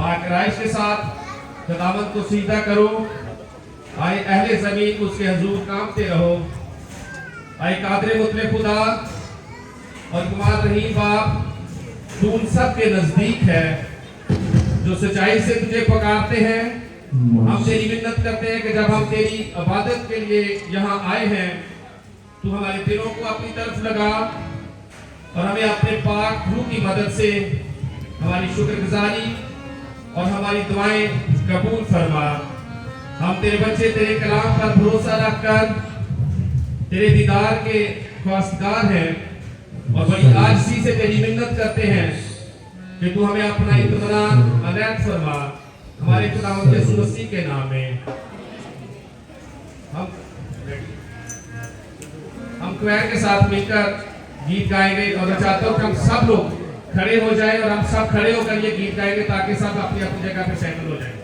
बाकराइश के साथ कदामत को सीधा करो। आए अहले ज़मीन उसके हजूर कामते रहो। आए कादरे मुतले खुदा और कुमार रहीम बाप, तू उन सब के नजदीक है जो सच्चाई से तुझे पुकारते हैं। हम तेरी मिन्नत करते हैं कि जब हम तेरी इबादत के लिए यहाँ आए हैं, तू हमारे दिलों को अपनी तरफ लगा और हमें अपने पाक रूह की मदद से हमारी शुक्रगुजारी और हमारी दुआएं कबूल फरमा। हम तेरे बच्चे तेरे कलाम पर भरोसा रखकर तेरे दीदार के ख्वास्तगार हैं और बड़ी आजिज़ी से तेरी मिन्नत करते हैं कि तू हमें अपना इत्मीनान अनैत फरमा। हमारे खुदावंद यीशु मसीह के नाम में हम क्वायर के साथ मिलकर गीत गाएंगे और मैं चाहता हूँ कि हम सब लोग खड़े हो जाएं और हम सब खड़े होकर ये गीत गाएंगे ताकि सब अपनी अपनी जगह पे सेटल हो जाएं।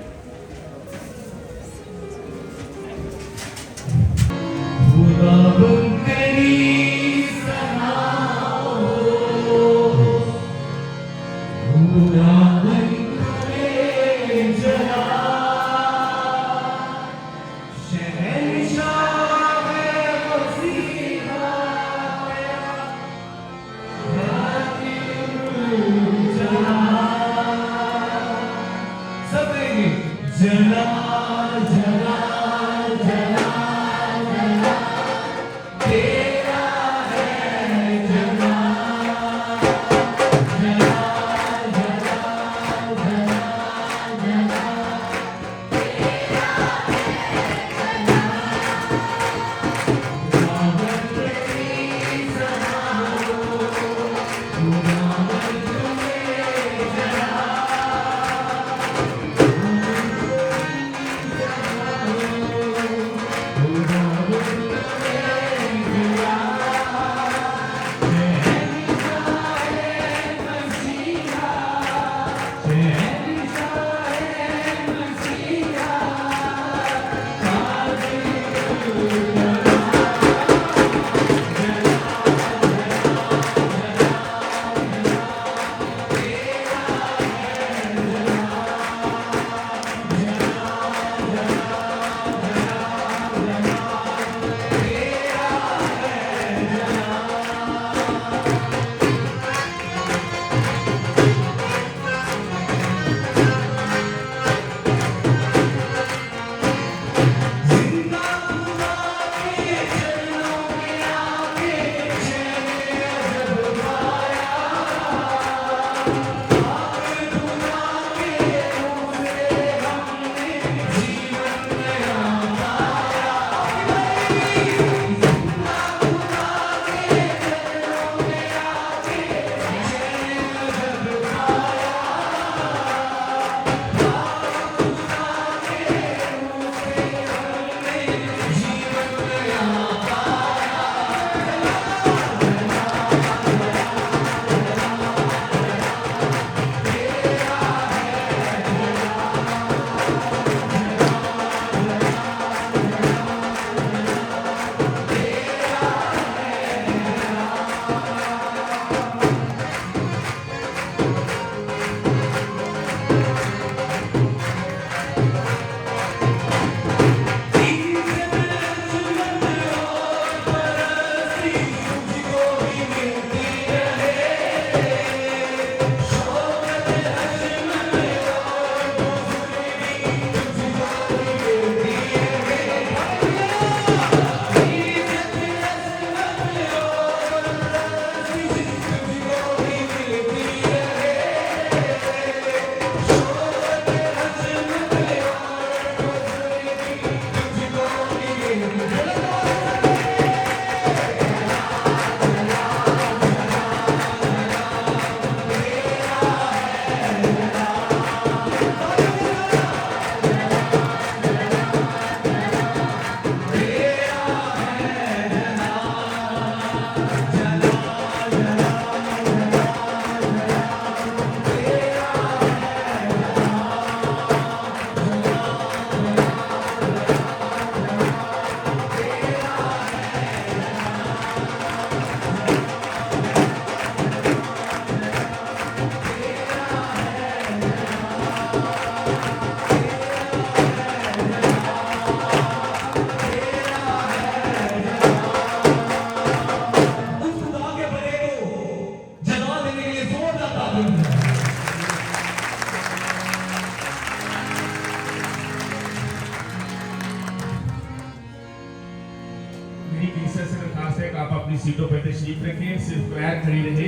सीटों पर तशरीफ रखें, सिर्फ क्वायर खड़ी रहे।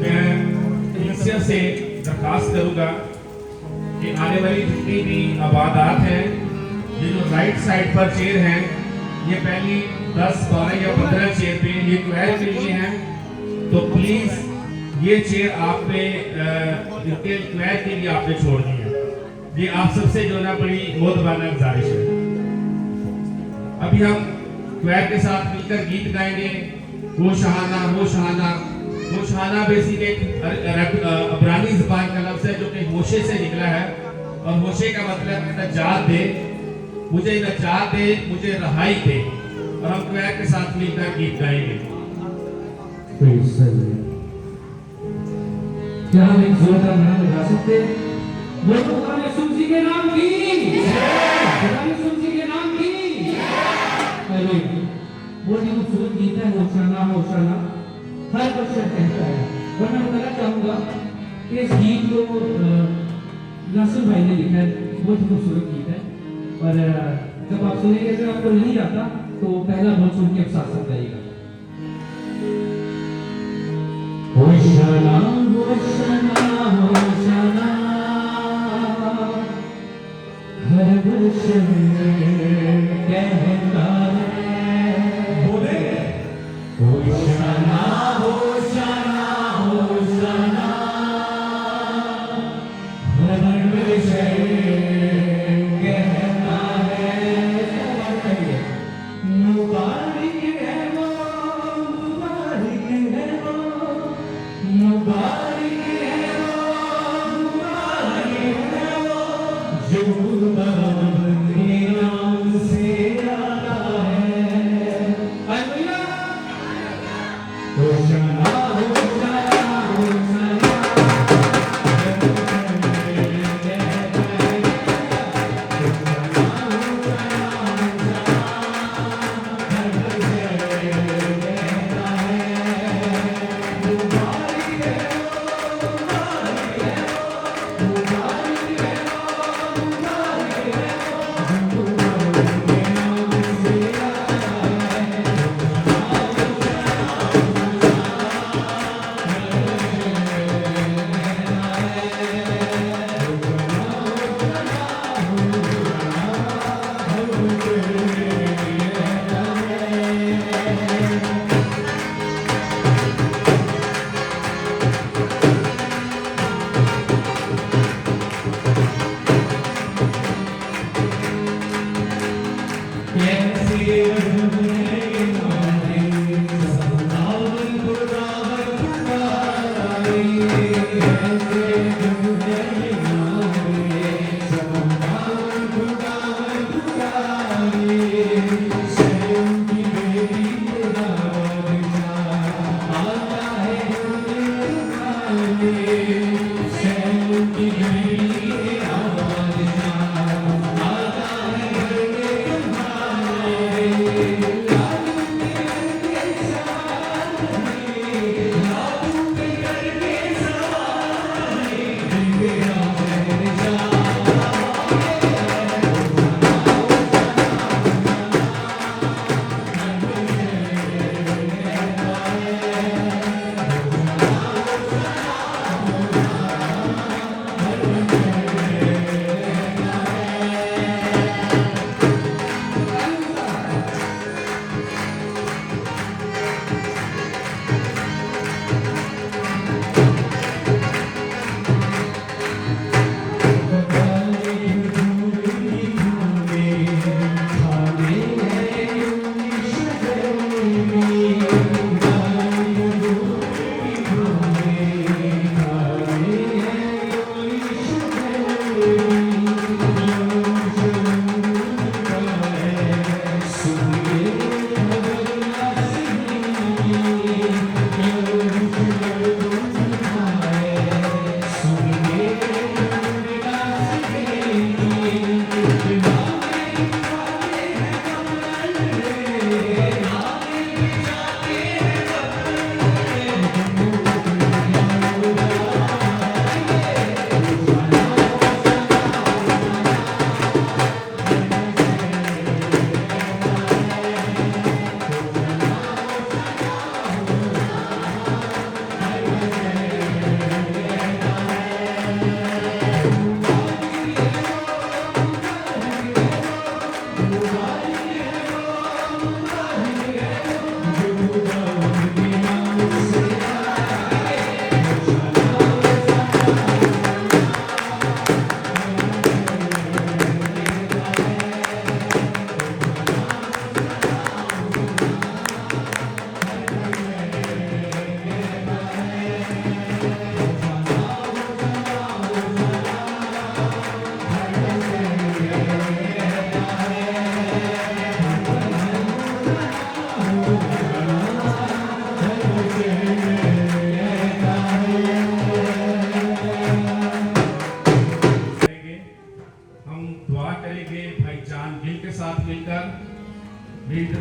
मैं कलीसिया से दरखास्त करूंगा कि आने वाली जितनी भी आबादात हैं, ये जो राइट साइड पर चेयर हैं, ये पहली 10, 12 या 15 चेयर पे ये क्वायर के लिए हैं। तो प्लीज ये चेयर आप पे इनके क्वायर के लिए आपने छोड़ दी है। ये आप सबसे जो ना बड़ी मोहतबाना गुजारिश है। अभी हम क्वायर के साथ मिलकर गीत गाएंगे, वो शहाना वो शहाना। वो शहाना बेसिक एक अबरानी ज़बान का लफ्ज़ है जो कि होशे से निकला है, और होशे का मतलब है नजात दे, मुझे नजात दे, मुझे रहाई दे। और हम क्वायर के साथ मिलकर गीत गाएंगे। क्या हम एक जोरदार नारा लगा सकते हैं? बोलो खुदा यीशु मसीह के नाम की, खुदा यीशु मसीह के नाम की। अरे वो जो खूबसूरत गीत है, होशाना होशाना, हर बच्चा कहता है। और मैं बताना चाहूँगा कि इस गीत को नासिर भाई ने लिखा है, बहुत ही खूबसूरत गीत है। और जब आप सुनेंगे, अगर आपको नहीं आता तो पहला बोल सुन के आप साथ साथ गाइएगा। होशाना होशाना होशाना, हर बच्चा कहता है। बोले होशाना होशाना होशाना, हर बच्चा कहता है। मुबारक है वो, मुबारक है वो, मुबारक है वो।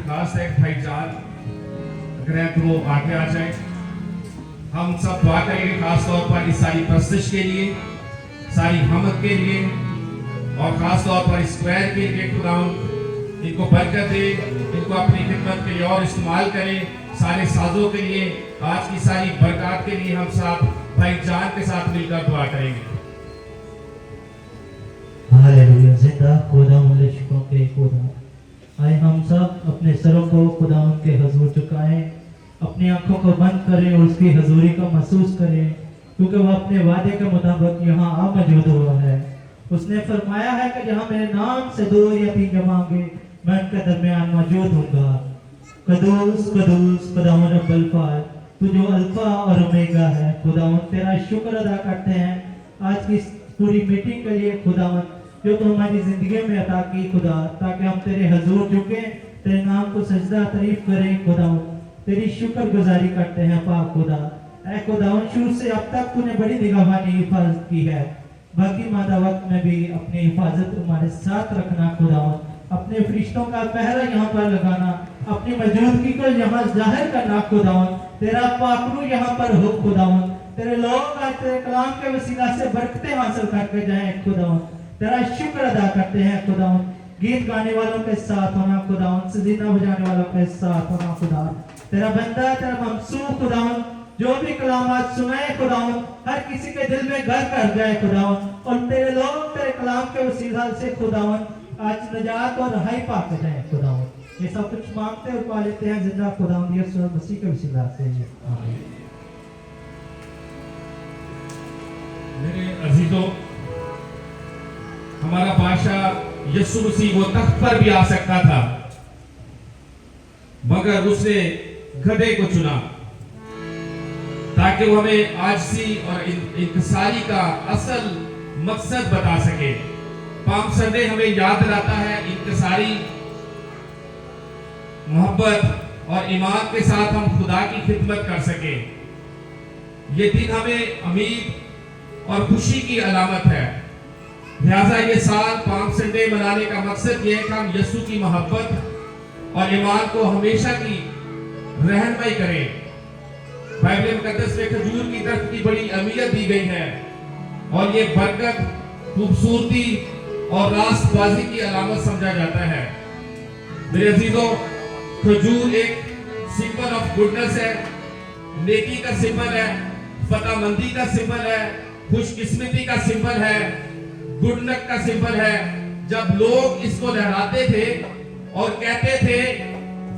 दरखास्त है भाईजान अगर है तो वो आगे आ जाए। हम सब दुआ करेंगे खास तौर पर इस सारी प्रस्तिश के लिए, सारी हमद के लिए और खास तौर पर इस स्क्वायर के लिए खुदा इनको बरकत दे, इनको अपनी खिदमत के लिए और इस्तेमाल करें। सारे साजों के लिए, आज की सारी बरकत के लिए हम सब भाईजान के साथ मिलकर दुआ करेंगे। हालेलुया, जिंदा खुदा शुक्रों के खुदा। आए हम सब अपने सरों को खुदा के हजूर झुकाएं, अपनी आंखों को बंद करें और उसकी हजूरी को महसूस करें, क्योंकि वह अपने वादे के मुताबिक यहाँ आ मौजूद हुआ है। उसने फरमाया है कि जहाँ मेरे नाम से 2 या 3 जमा होंगे मैं उनके दरमियान मौजूद होऊंगा। कदूस कदूस खुदावंद रब्बुल फात, तू जो अल्फा और ओमेगा है। खुदावंद तेरा शुक्र अदा करते हैं आज की पूरी मीटिंग के लिए खुदावंद, जो तू हमारी जिंदगी में अता की खुदा, ताकि हम तेरे हजूर झुके, तेरे नाम को सजदा तारीफ करें खुदावंद, तेरी शुक्रगुजारी करते हैं पाक खुदा। ऐ खुदावंद, शुरू से अब तक तूने बड़ी निगहबानी हिफाजत की है, बाकी मादा वक्त में भी अपनी हिफाजत हमारे साथ रखना खुदावंद, अपने फरिश्तों का पहरा यहाँ पर लगाना, अपनी मौजूदगी को यहाँ जाहिर करना खुदावंद, तेरा पाकरू यहाँ पर हो खुदावंद, तेरे लोग आज तेरे कलाम के वसीला से बरकतें हासिल करके जाएं खुदावंद, तेरा शुक्र अदा करते हैं खुदावंद। गीत गाने वालों के साथ होना खुदावंद, सजीना बजाने वालों के साथ होना खुदा, तेरा बंदा तेरा ममसूह खुदावंद, जो भी कलामात सुनाए खुदावंद, हर किसी के दिल में घर कर जाए खुदावंद, और तेरे लोग तेरे कलाम के वसीला से खुदावंद आज नजात और रहाई पाके जाए खुदावंद। ये सब कुछ मांगते और पा लेते हैं जिंदा खुदावंद यीशु मसीह के वसीला से, आमीन। मेरे अजीजों, हमारा बादशाह यीशु मसीह वो तख्त पर भी आ सकता था, मगर उसने गधे को चुना ताकि वो हमें आजिज़ी और इंकिसारी का असल मकसद बता सके। पाम संडे हमें याद दिलाता है इंकिसारी मोहब्बत और ईमान के साथ हम खुदा की खिदमत कर सके। ये दिन हमें उम्मीद और खुशी की अलामत है। लिहाजा ये साल पाम संडे मनाने का मकसद ये है कि हम यीशु की मोहब्बत और ईमान को हमेशा की रहनुमाई करें। बाइबल मुकद्दस में खजूर की दरख्त की बड़ी अहमियत दी गई है और ये बरकत, खूबसूरती और रास्तबाजी की अलामत समझा जाता है। मेरे अजीजों, खजूर एक सिंबल ऑफ गुडनेस है, नेकी का सिंबल है, फतामंदी का सिंबल है, खुशकिस्मती का सिंबल है, गुडनक का सिंबल है। जब लोग इसको लहराते थे और कहते थे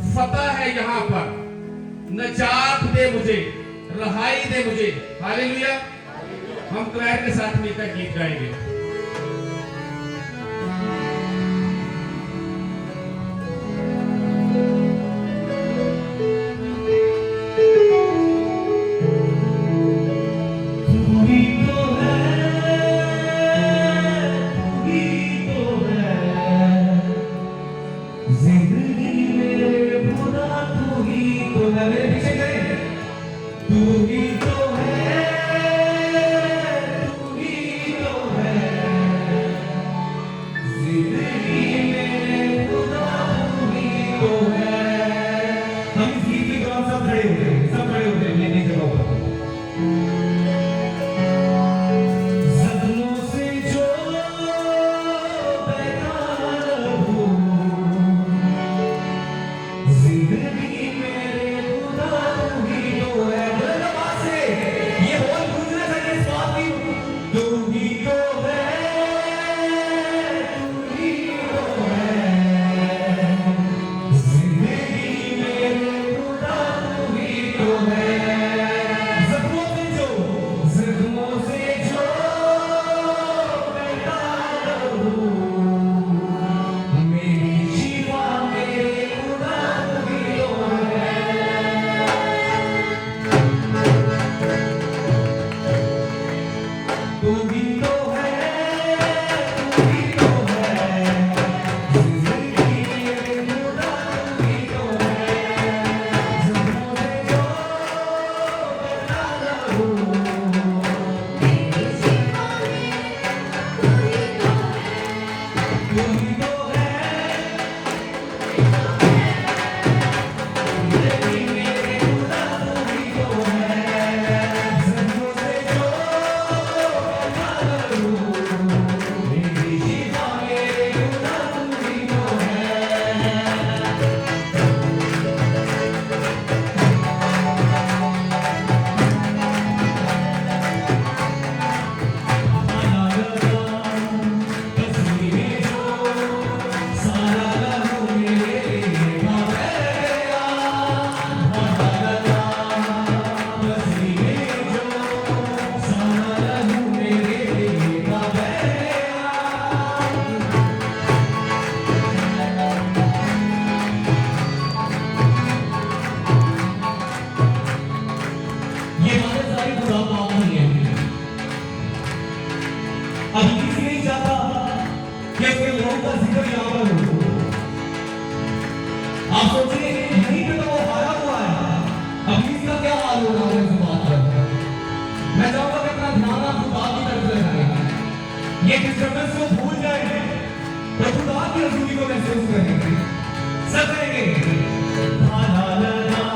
फतह है यहाँ पर, नजात दे मुझे, रहाई दे मुझे, हालेलुया। हम क्वायर के साथ मिलकर गीत गाएंगे। अभी किसी नहीं चाहता कि उसके लोगों का जिक्र यहाँ पर हो। आप सोचिए यहीं पे तो वो हारा हुआ है, अभी इसका क्या हाल होगा इस बात पर। मैं चाहूंगा कि अपना ध्यान आप खुदा की तरफ लगाएं, ये डिस्टर्बेंस को भूल जाए तो खुदा की हजूरी को महसूस करेंगे। सब कहेंगे ला ला ला ला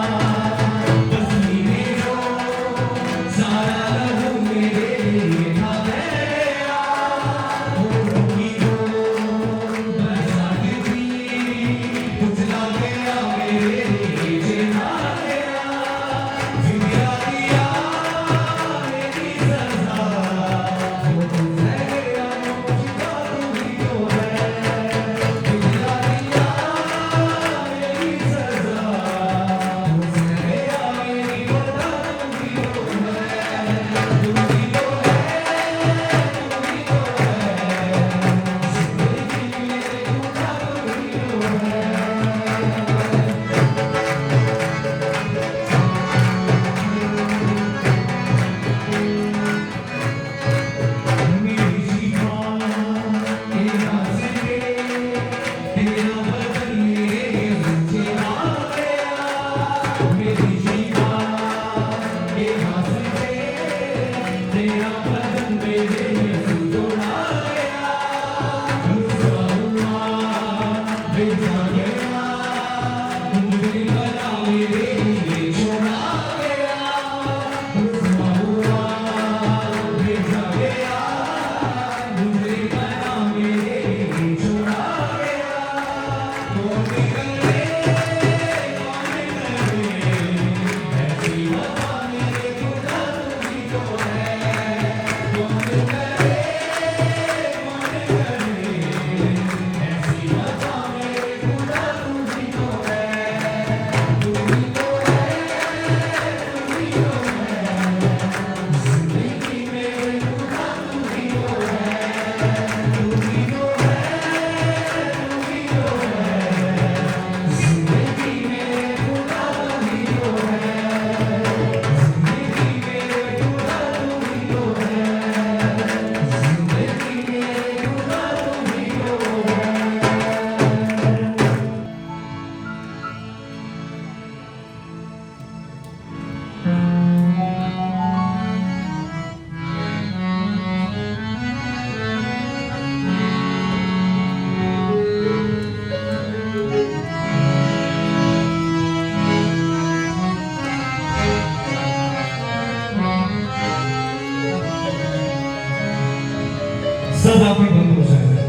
सब आपके बंद हो जाएगा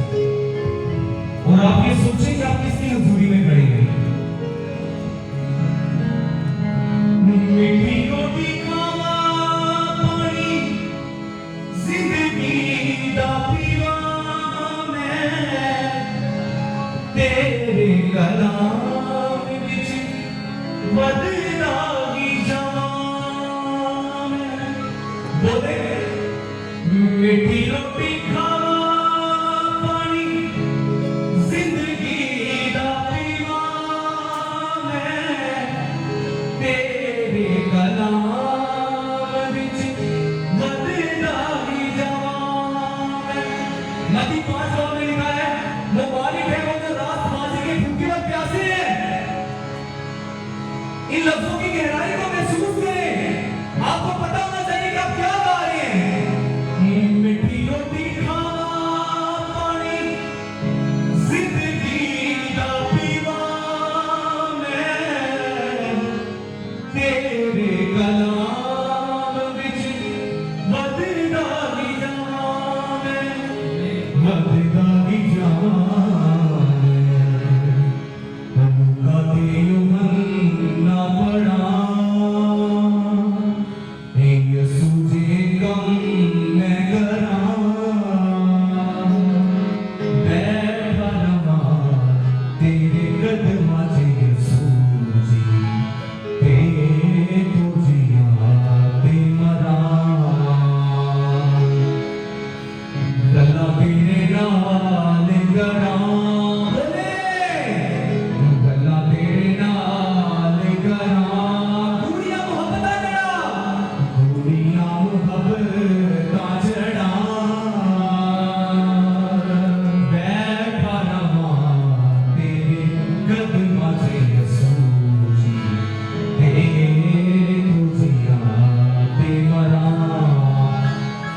और आप ये सोचें कि आप किसकी हजूरी में खड़े हैं। मीठी रोटी खावा पानी जिंदगी दा पीवा मैं तेरे कलाम विच बदला ही जावां मैं। बोले मीठी रोटी नदी 5 में लिखा है वो मालिक है वो जो रात माजी के भूखे और प्यासे हैं। इन लफ्जों की गहराई को महसूस करें। आपको पता होना चाहिए कि आप क्या गा रहे हैं। मीठी रोटी खावा पानी जिंदगी दा पीवा मैं तेरे कलाम विच बदला ही जावां मैं बदला ही जावां मैं। हम का ते उमर ना पड़ा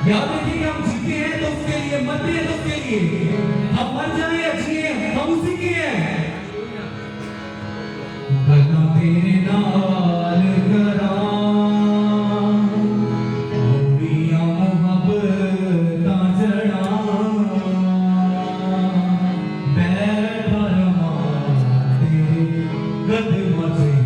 याद रखिए कि हम जीते हैं तो उसके लिए, मरते हैं तो उसके लिए। हम मर जाए या जिए हम उसी के हैं। गला तेरे नाल करा औरियां मोहब्बतां जड़ा बैठा रहा तेरे कदमां च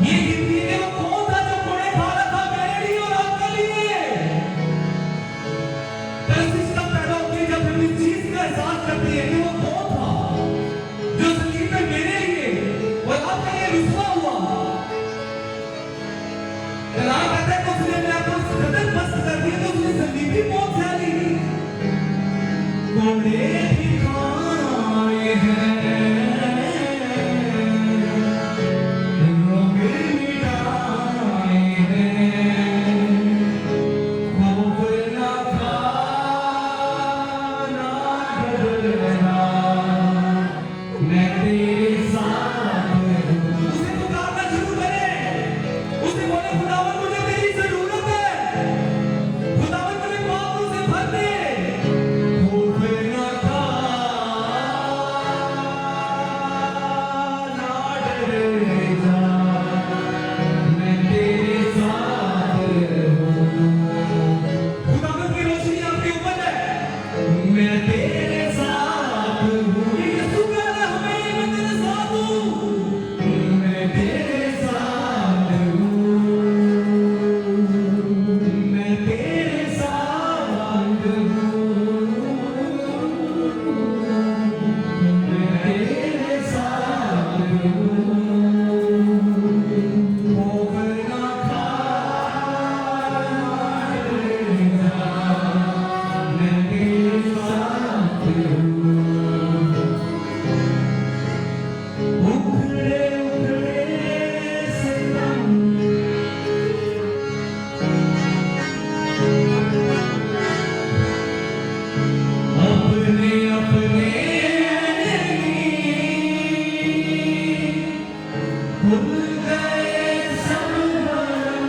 ये रुसवा हुआ। कलाम कहता है कि उसने अपने आप को इस कदर मस्त कर दिया कि उसने संदीपी मौत झेल ली। घोड़े भी खाए हैं, रोग मिटाए हैं, खौफ ना खाना डरना, मैं तेरे साथ हूँ। उसे पुकारना शुरू करे, उसे बोले खुदावन मुझे तेरी जरूरत है, खुदावन मेरे पाप से भर दे। खौफ ना खाना डरना, मैं तेरे साथ हूँ। खुदावन की रोशनी आपके ऊपर है, मैं तेरे साथ हूँ। ये यीशु कह रहा है हमें, मैं तेरे साथ हूँ, मैं तेरे साथ हूँ, मैं तेरे साथ हूँ, मैं तेरे साथ हूँ। खौफ ना खाना डरना, मैं तेरे साथ हूँ। उखड़े उखड़े से दम, अपने अपने खुल गए सब भरम।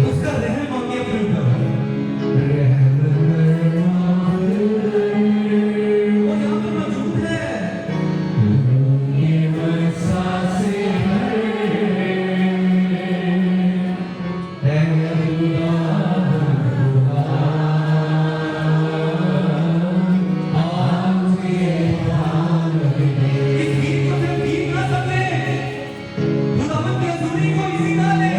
उसका रहम मांगिए अपने ऊपर, रहम वो यहाँ पे मौजूद है। ये वैसा से है खुदा, आगे भाग दे। इस गीत को सिर्फ गीत ना समझे, खुदावन की हजूरी को इसी ना ले।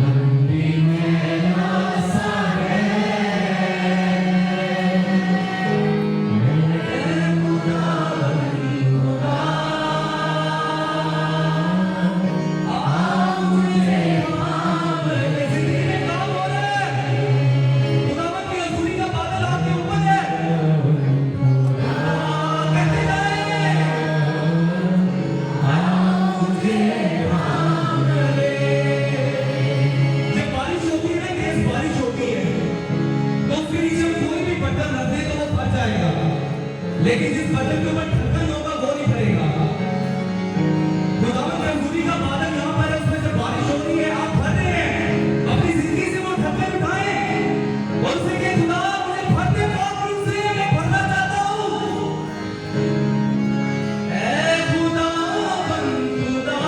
लंबी मेरा सा है, मेरे खुदा मुझे भाग दे। जिंदगी में काम हो रहा है, खुदावन की हजूरी का बादल आपके ऊपर है। कहते जाए, मुझे भाग दे। जब बारिश होती है ना, तेज बारिश होती है, तो उसके नीचे कोई भी बटन रख दे तो वो फट जाएगा, लेकिन जिस बटन के ऊपर ढक्कन होगा वो नहीं फटेगा। खुदावन की हजूरी का बादल यहाँ पर है, उसमें जब बारिश हो रही है, आप भर रहे हैं, अपनी जिंदगी से वो ढक्कन उठाएं और उससे कहें, खुदा मुझे भर दे पाप से, मैं भरना चाहता हूँ। ऐ खुदावन खुदा,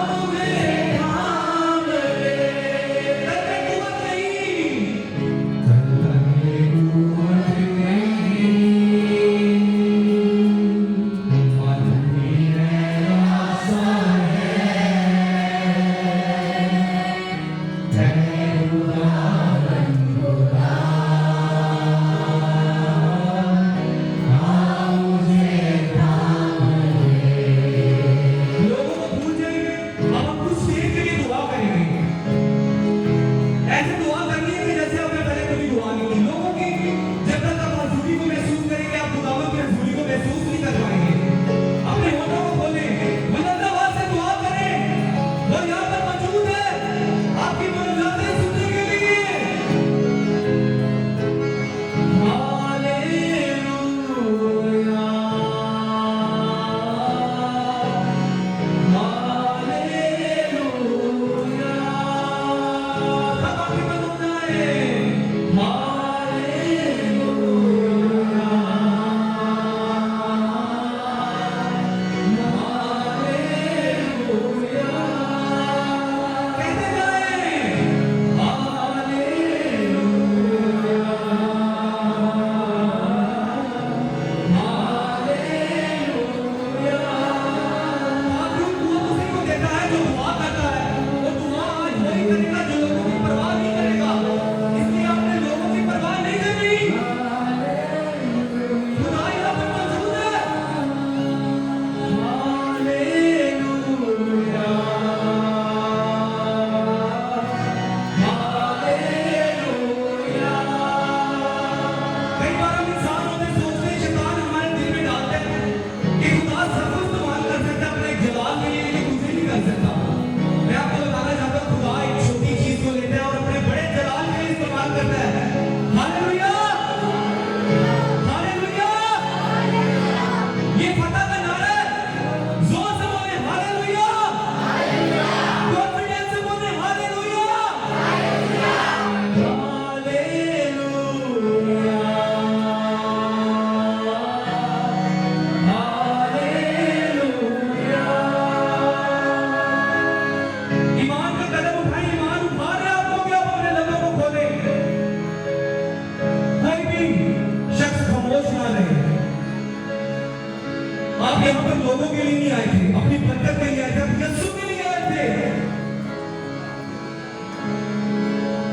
मुझे भाग दे। तन में कुवत नहीं, तन में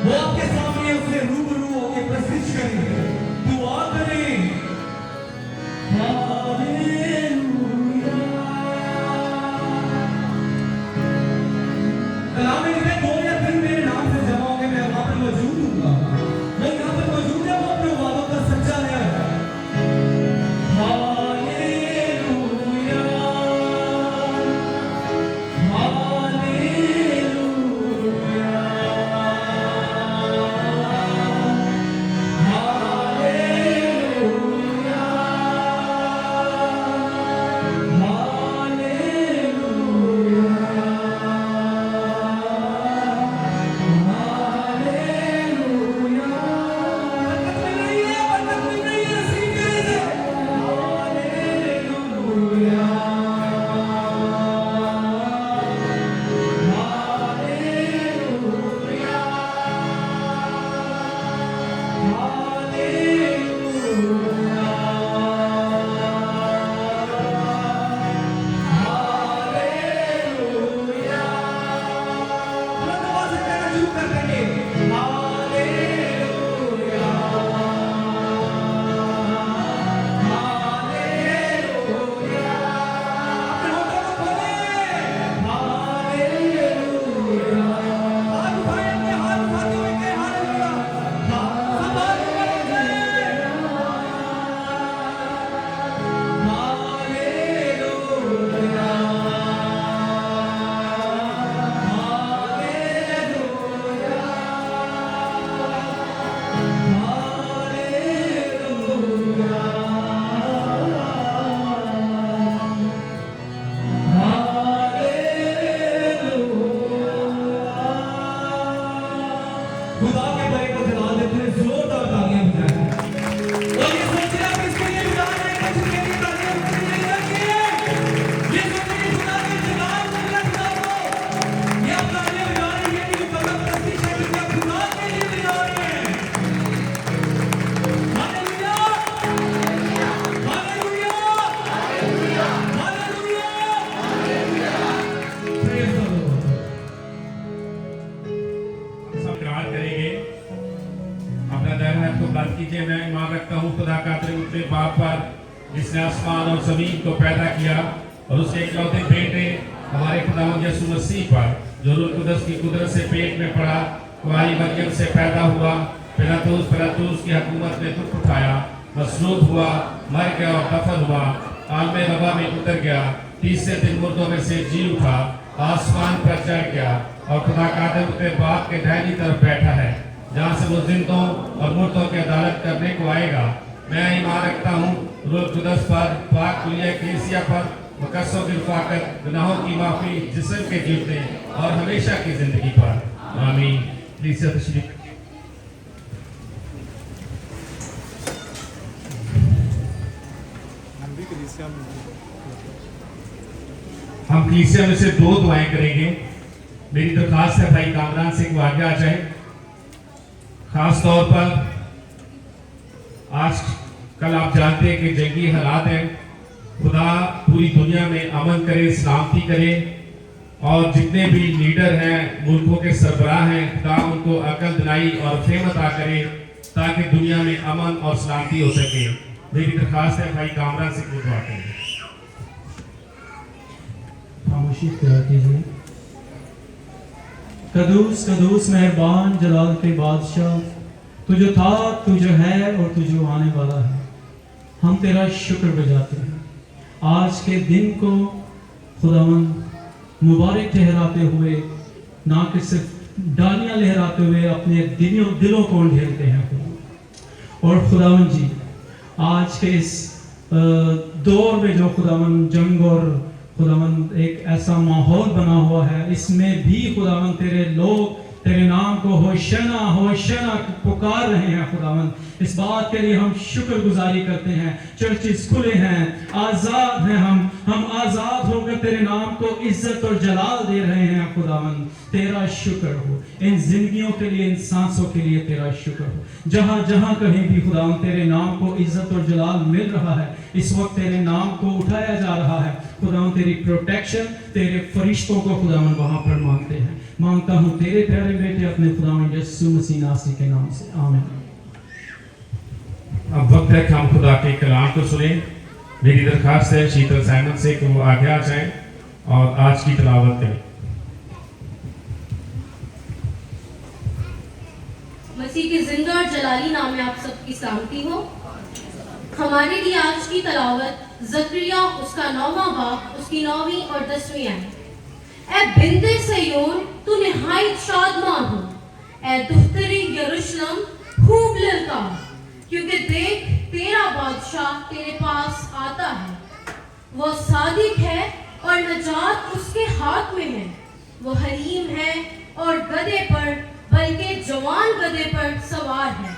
वो आपके सामने उससे रूबरू होकर प्रस्तुत करें, दुआ करें। हालेलुया। कलाम में 2 या 3 मेरे नाम से जमा होंगे, मैं वहां पर मौजूद हूँ। वो यहाँ पर मौजूद है, वो अपने वादों का सच्चा है। हालेलुया, हालेलुया, हालेलुया, खुदा के बड़े को जला देते हैं, जोरदार तालियां बजाएं। और ये सोचिए आप इसके लिए बजा रहे हैं, कुछ के लिए तालियां बजा रहे हैं। ये सोचिए खुदा के जलाल मिला खुदा को। ये आप तालियां बजा रहे हैं, ये भी कदम प्रस्तुत है कि आप खुदा के लिए बजा रहे हैं। Hallelujah, hallelujah, hallelujah, hallelujah. Praise the Lord. सब इकरार करेंगे, अपना दाहिना हाथ को बुलंद कीजिए। मैं ईमान रखता हूँ खुदा कादिर मुतलक बाप पर, जिसने आसमान और जमीन को पैदा किया, और उसके इकलौते बेटे हमारे खुदावंद यीशु मसीह पर, जो रूह कुदस की कुदरत से पेट में पड़ा, कुंवारी मरियम से पैदा हुआ, पिलातुस की हुकूमत में दुख उठाया, मसलूब हुआ, मर गया और दफन हुआ, आलमे रबा में उतर गया, तीसरे दिन मुर्दों में से जी उठा, आसमान पर चढ़ गया और खुदा कादिर मुतलक बाप के दाहिनी तरफ बैठा है, जहाँ से वो जिंदों और मुर्दों की अदालत करने को आएगा। मैं ईमान रखता हूँ रूह कुदस पर, पाक कुलिया कलीसिया पर, मुकद्दसों की रफ़ाकत, गुनाहों की माफ़ी, जिस्म के जीतने और हमेशा की जिंदगी पर। आमीन। कलीसिया तशरीफ। हम कलीसिया में से 2 दुआएं करेंगे। मेरी दरख्वास्त है भाई कामरान से को आगे आ जाए। खास तौर पर आज कल आप जानते हैं कि जंगी हालात हैं। खुदा पूरी दुनिया में अमन करे, सलामती करे, और जितने भी लीडर हैं, मुल्कों के सरबराह हैं, खुदा उनको अकल दिलाई और फेम अता करे, ताकि दुनिया में अमन और सलामती हो सके। मेरी दरख्वास्त है भाई कामरान से को दुआ करें। खामोशी इख्तियार कीजिए। कदूस कदूस मेहरबान जलाल के बादशाह, तू जो था, तू जो है और तू जो आने वाला है, हम तेरा शुक्र बजाते हैं। आज के दिन को खुदावन मुबारक ठहराते हुए, ना कि सिर्फ डालियां लहराते हुए अपने दिलों को ढेलते हैं खुदा। और खुदावन जी, आज के इस दौर में जो खुदावन जंग और खुदावन एक ऐसा माहौल बना हुआ है, इसमें भी खुदावन तेरे लोग तेरे नाम को होशना होशना पुकार रहे हैं। खुदावन इस बात के लिए हम शुक्रगुजारी करते हैं। चर्चिस खुले हैं, आजाद हैं, हम आजाद होकर तेरे नाम को इज्जत और जलाल दे रहे हैं। खुदावन तेरा शुक्र हो, इन जिंदगियों के लिए, इन सांसों के लिए तेरा शुक्र हो। जहां जहां कहीं भी खुदावन तेरे नाम को इज्जत और जलाल मिल रहा है, इस वक्त तेरे नाम को उठाया जा रहा है। खुदावन तेरी प्रोटेक्शन, तेरे फरिश्तों को खुदावन वहां पर मांगते हैं। मांगता हूं तेरे प्यारे बेटे अपने खुदावन यीशु मसीह नासरी के नाम से, आमीन। अब वक्त है कि हम खुदा के कलाम को सुने। मेरी दरखास्त है शीतल सैमन से कि वो आगे आ जाएं और आज की तिलावत करें। मसीह के जिंदा और जलाली नाम में आप सबकी सलामती हो। हमारे लिए आज की तलावत ज़करिया उसका 9वां बाब उसकी 9वीं और 10वीं आयत। ऐ बिंदे सयोन तू निहायत शादमान हो, ऐ दुख्तरी यरूशलेम खूब ललकार, क्योंकि देख तेरा बादशाह तेरे पास आता है। वो सादिक है और नजात उसके हाथ में है। वो हलीम है और गधे पर, बल्कि जवान गधे पर सवार है।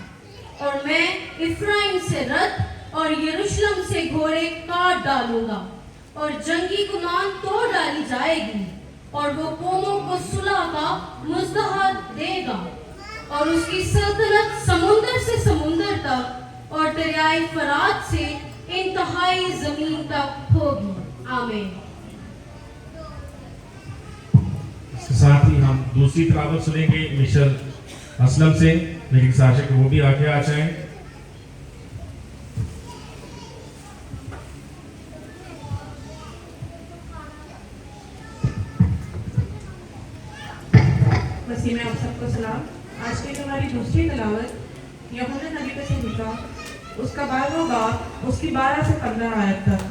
और मैं इफ्राइम से रथ और यरूशलेम से घोड़े काट डालूंगा और जंगी कमान तोड़ डाली जाएगी। और वो कौमों को सुलह का मुज़्दहर देगा और उसकी सल्तनत समुंदर से समुंदर तक और दरियाए फरात से इंतहाई जमीन तक होगी। आमीन। इसके साथ ही हम दूसरी तिलावत सुनेंगे मिशल असलम से। मेरी गुजारिश है कि वो भी आगे आ जाएं। मसीह में आप सबको सलाम। आज की हमारी दूसरी तलावत यूहन्ना नबी का सहीफा उसका 12वां बाब उसकी 12 से 15 आयत तक।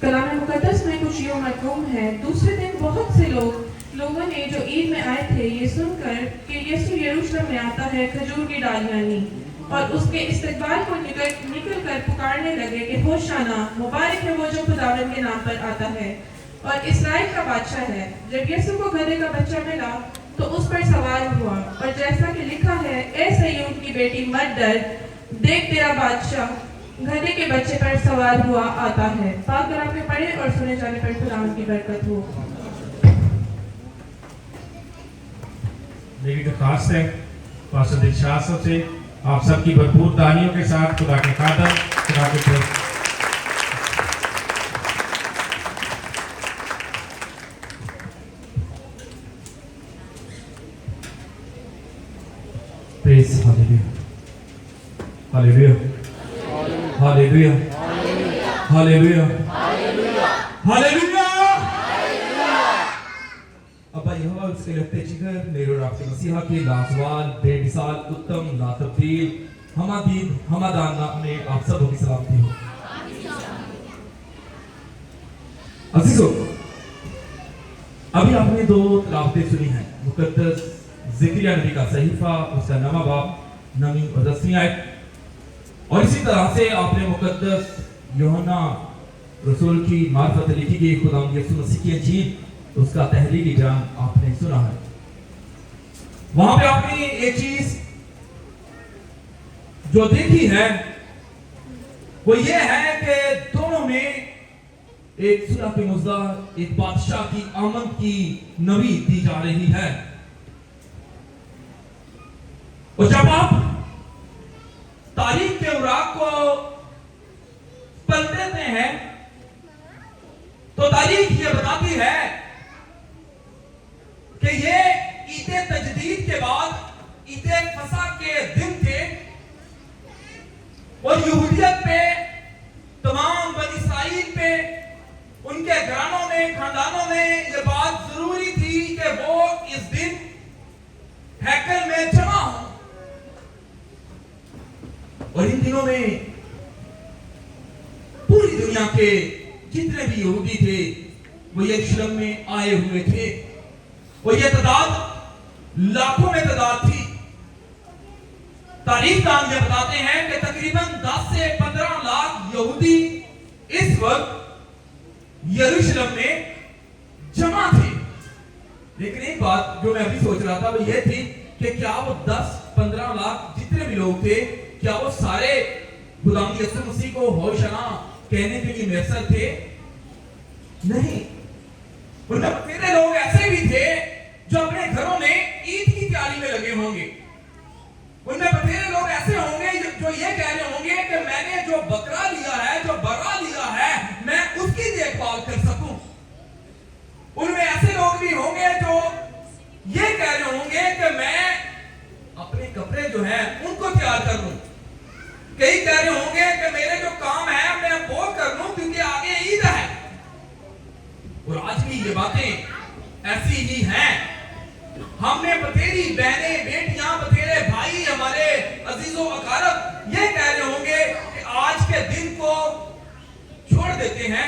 कलाम मुकद्दस में कुछ यूं मरकूम है। दूसरे दिन बहुत से लोगों ने जो ईद में आए थे ये सुनकर कि यीशु यरूशलेम में आता है खजूर की डालियां ली और उसके इस्तकबाल को निकल कर पुकारने लगे कि होशाना, मुबारक है वो जो खुदावंद के नाम पर आता है और इस्राएल का बादशाह है। जब यीशु को गधे का बच्चा मिला तो उस पर सवार हुआ और जैसा कि लिखा है, ए सयोन की बेटी मत डर, देख तेरा बादशाह गधे के बच्चे पर सवार हुआ आता है। पाक कलाम में पढ़े और सुने जाने पर खुदावंद की बरकत हो। मेरी दरखास्त है पास्टर दिलशाद साहब से, आप सबकी भरपूर तालियों के साथ खुदा के खातर, खुदा के प्रेम। Praise hallelujah, hallelujah, hallelujah, hallelujah, hallelujah. अब्बा यहोवा उसके लगते जिगर मेरे और आपके मसीहा के लाजवाल, बेमिसाल, उत्तम, लातब्दील, हमादीन, हमादान नाम में आप सबों की सलामती हो। अजीजों, अभी आपने 2 तिलावतें सुनी हैं। मुकद्दस ज़करिया नबी का सहीफा उसका 9वां बाब 9वीं और 10वीं आयत, और इसी तरह से आपने मुकद्दस यूहन्ना रसूल की मार्फत लिखी गई खुदावंद यीशु मसीह की इंजील उसका तहरीरी बयान आपने सुना है। वहां पे आपने एक चीज जो देखी है वो ये है कि दोनों में एक सुलह के मुद्दा, एक बादशाह की आमद की नवी दी जा रही है। और जब आप तारीख के औराक को पलटते हैं तो तारीख ये बताती है कि ये ईद तजदीद के बाद ईद फसा के दिन थे और यहूदियत पे, तमाम बनी इस्राइल पे, उनके घरानों में, खानदानों में ये बात जरूरी थी कि वो इस दिन हैकल में जमा हो। और इन दिनों में पूरी दुनिया के जितने भी यहूदी थे वो यरूशलेम में आए हुए थे और ये तादाद लाखों में तादाद थी। तारीखदान ये बताते हैं कि तकरीबन 10 से 15 लाख यहूदी इस वक्त यरूशलेम में जमा थे। लेकिन एक बात जो मैं अभी सोच रहा था वो ये थी कि क्या वो 10-15 लाख जितने भी लोग थे, क्या वो सारे गुलाम यीशु मसीह को होशाना कहने के लिए मैसर थे? नहीं। उनमें बतेरे लोग ऐसे भी थे जो अपने घरों में ईद की तैयारी में लगे होंगे। उनमें बतेरे लोग ऐसे होंगे जो ये कह रहे होंगे कि मैंने जो बकरा लिया है, जो बकरा लिया है, मैं उसकी देखभाल कपड़े जो है उनको तैयार कर लूं। कई कह रहे होंगे कि मेरे जो काम है मैं वो कर लूं क्योंकि आगे ईद है। और आज भी ये बातें ऐसी ही हैं। हमने बतेरी बहनें, बेटियां, बतेरे भाई, हमारे अजीजों अकारब ये कह रहे होंगे कि आज के दिन को छोड़ देते हैं,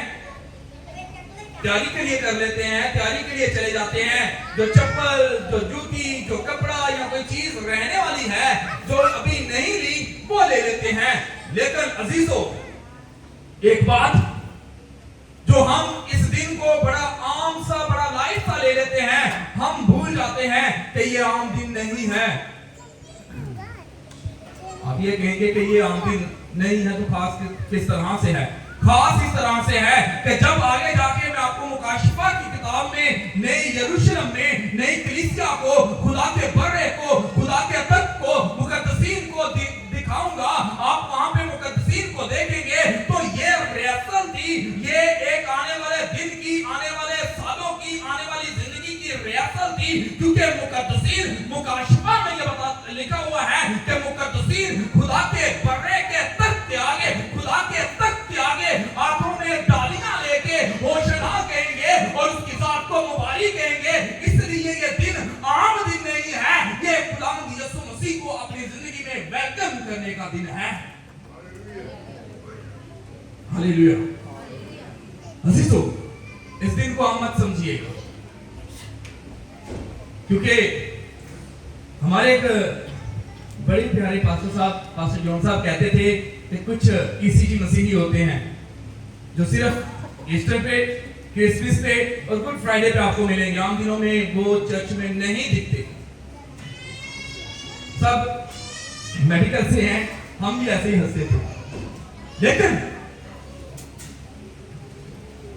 तैयारी के लिए कर लेते हैं, तैयारी के लिए चले जाते हैं। जो चप्पल, जो जूती, जो कपड़ा या कोई चीज रहने वाली है जो अभी नहीं ली वो ले लेते हैं। लेकिन अजीजों, एक बात जो हम इस दिन को बड़ा आम सा, बड़ा लाइट सा ले लेते हैं, हम भूल जाते हैं कि ये आम दिन नहीं है। आप ये कहेंगे कि ये आम दिन नहीं है तो खास किस तरह से है? खास इस तरह से है कि जब आगे जाके मैं आपको मुकाशिफा की किताब में नई यरूशलेम में नई कलीसिया को, खुदा के बर्रे को, खुदा के तख्त को, मुकद्दसीन को दिखाऊंगा, आप वहां पे मुकद्दसीन को देखेंगे तो ये रिहर्सल थी, ये एक आने वाले दिन की, आने वाले सालों की, आने वाली जिंदगी की रिहर्सल थी। क्योंकि मुकद्दसीन, मुकाशिफा में ये लिखा हुआ है कि मुकद्दसीन खुदा के बर्रे के तख्त के आगे, खुदा के तख्त के आगे हाथों में डालियां लेके होशना कहेंगे और उसकी जात को मुबारक कहेंगे। इसलिए ये दिन आम दिन नहीं है, ये खुदावंद यीशु मसीह को अपनी जिंदगी में वेलकम करने का दिन है। हालेलुया। अजीजों, इस दिन को आम मत समझिएगा, क्योंकि हमारे एक बड़े प्यारे पास्टर साहब, पास्टर जॉन साहब कहते थे कि कुछ ईसीजी मसीही होते हैं जो सिर्फ ईस्टर पे, क्रिसमस पे और गुड फ्राइडे पे आपको मिलेंगे। आम दिनों में वो चर्च में नहीं दिखते। सब मेडिकल से हैं, हम भी ऐसे ही हंसते थे। लेकिन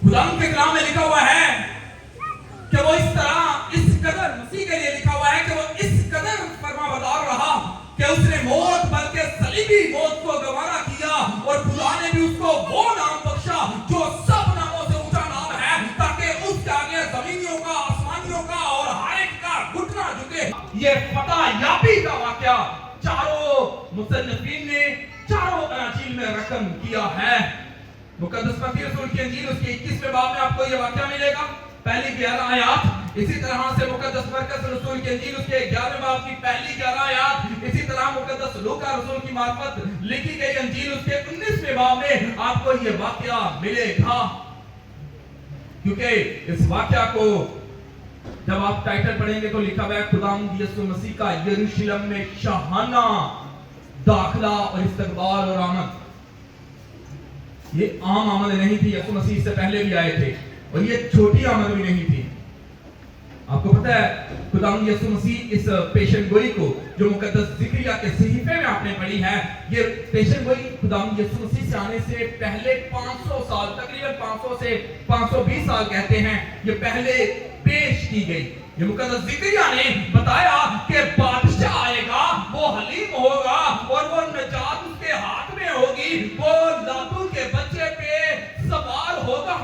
खुदा के कलाम में लिखा हुआ है कि वो इस तरह, इस कदर मसीह के लिए लिखा हुआ है कि वो इस कदर फरमाबरदार रहा कि उसने मौत, बल्कि सलीबी मौत को गवारा किया और खुदा ने भी उसको वो नाम बख्शा जो सब नामों से ऊंचा नाम है, ताकि उसके आगे जमीनियों का, आसमानियों का और हर एक का घुटना झुके। ये पता याबी का वाकया चारों मुसन्निफीन ने चारों अंजील में रकम किया है। मुकद्दस मत्ती रसूल की अंजील उसके 21वें बाब में आपको ये वाकया मिलेगा, पहली 11 आयत। इसी तरह से मुकद्दस मरकस रसूल की अंजील उसके 11वें बाब की पहली 11 आयत। इसी तरह मुकद्दस लूका रसूल की मार्फत लिखी गई अंजील उसके 19वें बाब में आपको ये वाकया मिलेगा। क्योंकि इस वाकया को जब आप टाइटल पढ़ेंगे तो लिखा हुआ है खुदावंद यीशु मसीह का यरूशलेम में शाहाना दाखिला और इस्तकबाल और आमद। ये आम आमद नहीं थी, यीशु मसीह इससे पहले भी आए थे, और ये छोटी आमद भी नहीं थी। आपको पता है खुदावंद यीशु मसीह इस पेशन गोई को जो मुकद्दस ज़िक्रिया के सहीफे में आपने पढ़ी है, ये पेशन गोई खुदावंद यीशु मसीह से आने से पहले 500 साल, तकरीबन 500 से 520 साल कहते हैं, ये पहले पेश की गई। ये मुकद्दस ज़िक्रिया ने बताया कि बादशाह आएगा, वो हलीम होगा और वो नजात उसके हाथ में होगी, वो लातू के बच्चे पे सवार होगा।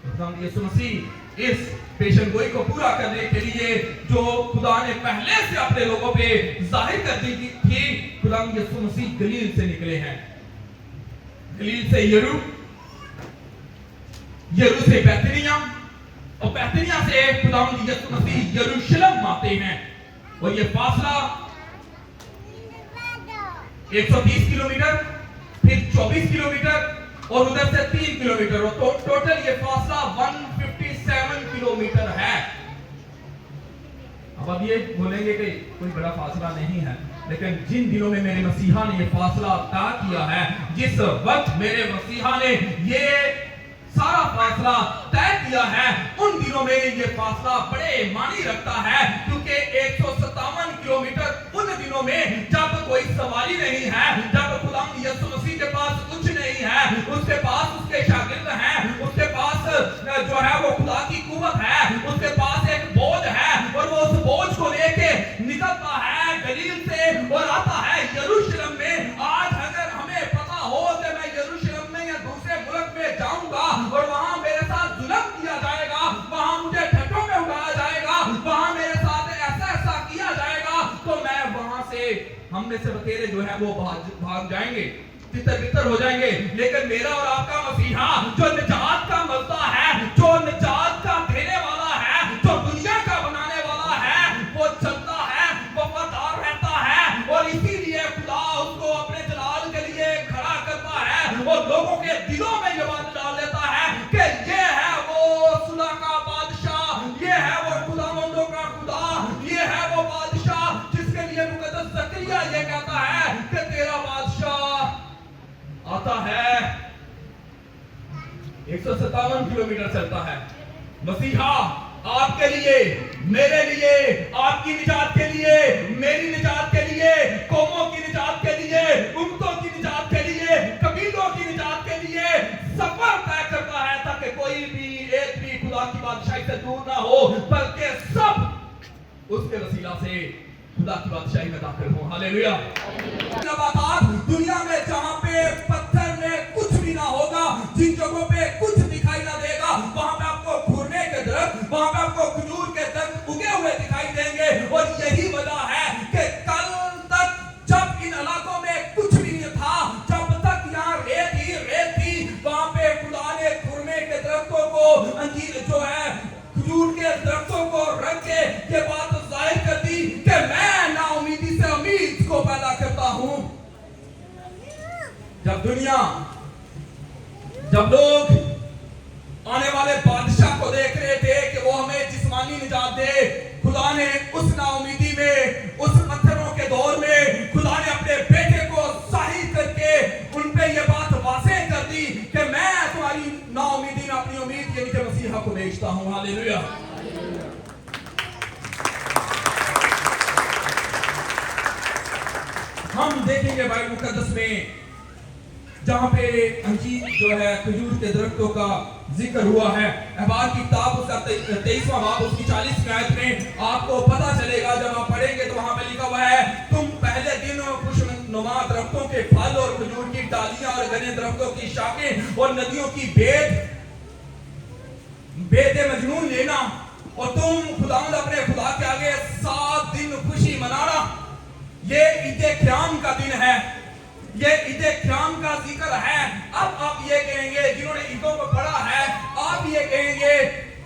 खुदावंद यीशु मसीह इस पेशन गोई को पूरा करने के लिए जो खुदा ने पहले से अपने लोगों पे जाहिर कर दी थी, खुदावंद यीशु मसीह गलील से निकले हैं। गलील से यरू, यरू से बैतनिया और बैतनिया से खुदावंद यीशु मसीह यरूशलेम आते हैं। और ये फासला 130 किलोमीटर, फिर 24 किलोमीटर और उधर से 3 किलोमीटर, और तो टोटल ये फासला 157 किलोमीटर है। अब ये बोलेंगे कि कोई बड़ा फासला नहीं है, लेकिन जिन दिनों में मेरे मसीहा ने ये फासला तय किया है, जिस वक्त मेरे मसीहा ने ये सारा फासला तय किया है, उन दिनों में ये फासला बड़े मानी रखता है। क्योंकि 157 किलोमीटर उन दिनों में जब कोई सवारी नहीं है, जब खुदावंद यीशु मसीह के पास कुछ नहीं है, उसके पास उसके शागिर्द हैं, उसके पास जो है वो खुदा की कुव्वत है, उसके पास एक बोझ है और वो उस बोझ को लेके निकलता है गलील से और आता है यरूशलेम में। आज अगर हमें पता हो कि मैं यरूशलेम में या दूसरे मुल्क में जाऊंगा और वहां मेरे साथ जुल्म किया जाएगा, वहां मुझे ठट्ठों में उड़ाया जाएगा, वहां मेरे साथ ऐसा ऐसा किया जाएगा, तो मैं वहां हम में से बतेरे जो है वो भाग जाएंगे, तितर-बितर हो जाएंगे। लेकिन मेरा और आपका मसीहा जो निजात का मज़दा है, जो निजात का देने वाला है, जो दुनिया का बनाने वाला है, वो चलता है, वफादार रहता है और इसीलिए खुदा उसको अपने जलाल के लिए खड़ा करता है और लोगों के दिलों में ये बात डाल देता है कि ये है वो सुलह का बादशाह, ये है वो खुदावंदों का खुदा, ये है वो बादशाह जिसके लिए मुकद्दस ज़करिया ये कहता है कि तेरा बादशाह आता है। 157 किलोमीटर चलता है। मसीहा आपके लिए, मेरे लिए, आपकी निजात के लिए, मेरी निजात के लिए, कौमों की निजात के लिए, उम्मतों की निजात के लिए, कबीलों की निजात के लिए सफर तय करता है ताकि कोई भी एक भी खुदा की बादशाही से दूर ना हो, बल्कि सब उसके वसीला से खुदा की बादशाही में दाखिल हो। हालेलुया। लगातार दुनिया में जहां पे पत्थर में कुछ भी ना होगा, जिन जगहों पे कुछ दिखाई ना देगा, वहां पे आपको खुरने के दरख्त, वहां पे आपको खजूर के दरख्त उगे हुए दिखाई देंगे। और यही वजह है कि कल तक जब इन इलाकों में कुछ भी नहीं था, जब तक यहाँ रेत ही रेत थी, वहां पे खुदा ने खुरने के दरख्तों को, अंजीर जो है खजूर के दरख्तों को रख के ये बात जाहिर कर दी कि मैं नाउमीदी से उम्मीद को पैदा करता हूं। जब लोग आने वाले बादशाह को देख रहे थे कि वो हमें जिस्मानी निजात दे, खुदा ने उस नाउमीदी में, उस पत्थरों के दौर में खुदा ने अपने बेटे को जाहिर करके उन पे ये बात वाज़ेह कर दी कि मैं तुम्हारी नाउमीदी में अपनी उम्मीद यानी कि मसीहा को भेजता हूं। हालेलुया। हम देखेंगे बाइबल मुकद्दस में जहां पे अंजीर जो है खजूर के दरख्तों का जिक्र हुआ है, अहबार की किताब उसका 23वां बाब उसकी 40वीं आयत में आपको पता चलेगा। जब आप पढ़ेंगे तो वहां पे लिखा हुआ है, तुम पहले दिन खुशनुमा दरख्तों के फल और खजूर की डालियां और घने दरख्तों की शाखें और नदियों की बेद मजनून लेना और तुम खुदावंद अपने खुदा के आगे 7 दिन खुशी मनाना। ये ईद क़याम का दिन है, ये ईद क़याम का जिक्र है। अब आप ये कहेंगे, जिन्होंने ईदों को पढ़ा है, आप ये कहेंगे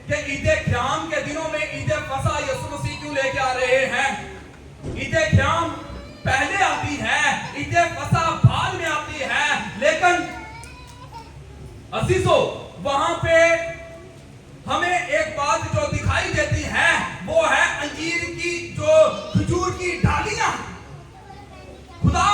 कि ईद क़याम के दिनों में ईद फसा यीशु मसीह क्यों लेके आ रहे हैं? ईद क़याम पहले आती है, ईद फसा बाद में आती है। लेकिन अजीजों, वहां पे हमें एक बात जो दिखाई देती है वो है अंजीर की जो खजूर की डालियां। खुदा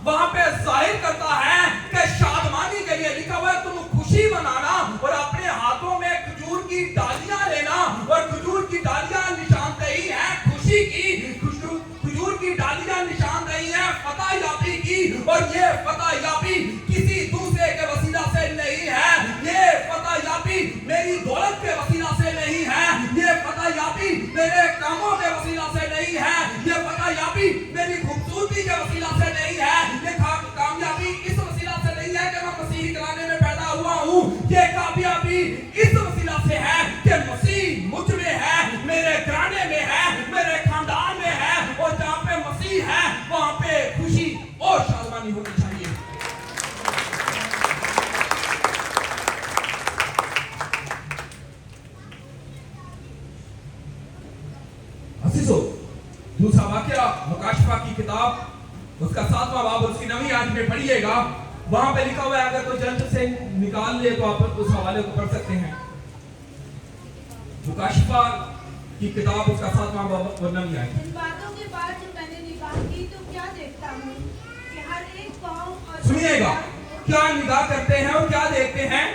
वहां पे जाहिर करता है कि शादमानी के लिए लिखा हुआ है, तुम खुशी मनाना और अपने हाथों में खजूर की डालियां लेना। और खजूर की डालियां निशानदेही है खुशी की, खजूर की डालियां निशानदेही है फतह याबी की। और ये फतह याबी किसी दूसरे के वसीला से नहीं है, ये फतह याबी मेरी दौलत के वसीला से नहीं है, ये फतह याबी मेरे कामों के वसीला से नहीं है, ये फतह याबी मेरी खूबसूरती के वसीला से नहीं है, ये कामयाबी इस वसीला से नहीं है कि मैं मसीही घराने में पैदा हुआ हूं। ये कामयाबी इस वसीला से है कि मसीह मुझ में है, मेरे घराने में है, मेरे खानदान में है। और जहां पे मसीह है वहां पे खुशी और शादमानी होनी चाहिए। अजीजों, दूसरा वाकया मुकाशफा की किताब उसका 7वां बाब उसकी 9वीं आयत में पढ़िएगा। वहां पे लिखा हुआ है, अगर कोई जल्द से निकाल ले तो आप उस हवाले को पढ़ सकते हैं। मुकाशफा की किताब उसका 7वां बाब और 9वीं आयत। इन बातों के बाद जब मैंने निगाह की तो क्या देखता हूँ कि हर एक कौम और सुनिएगा, क्या निगाह करते हैं और क्या देखते हैं?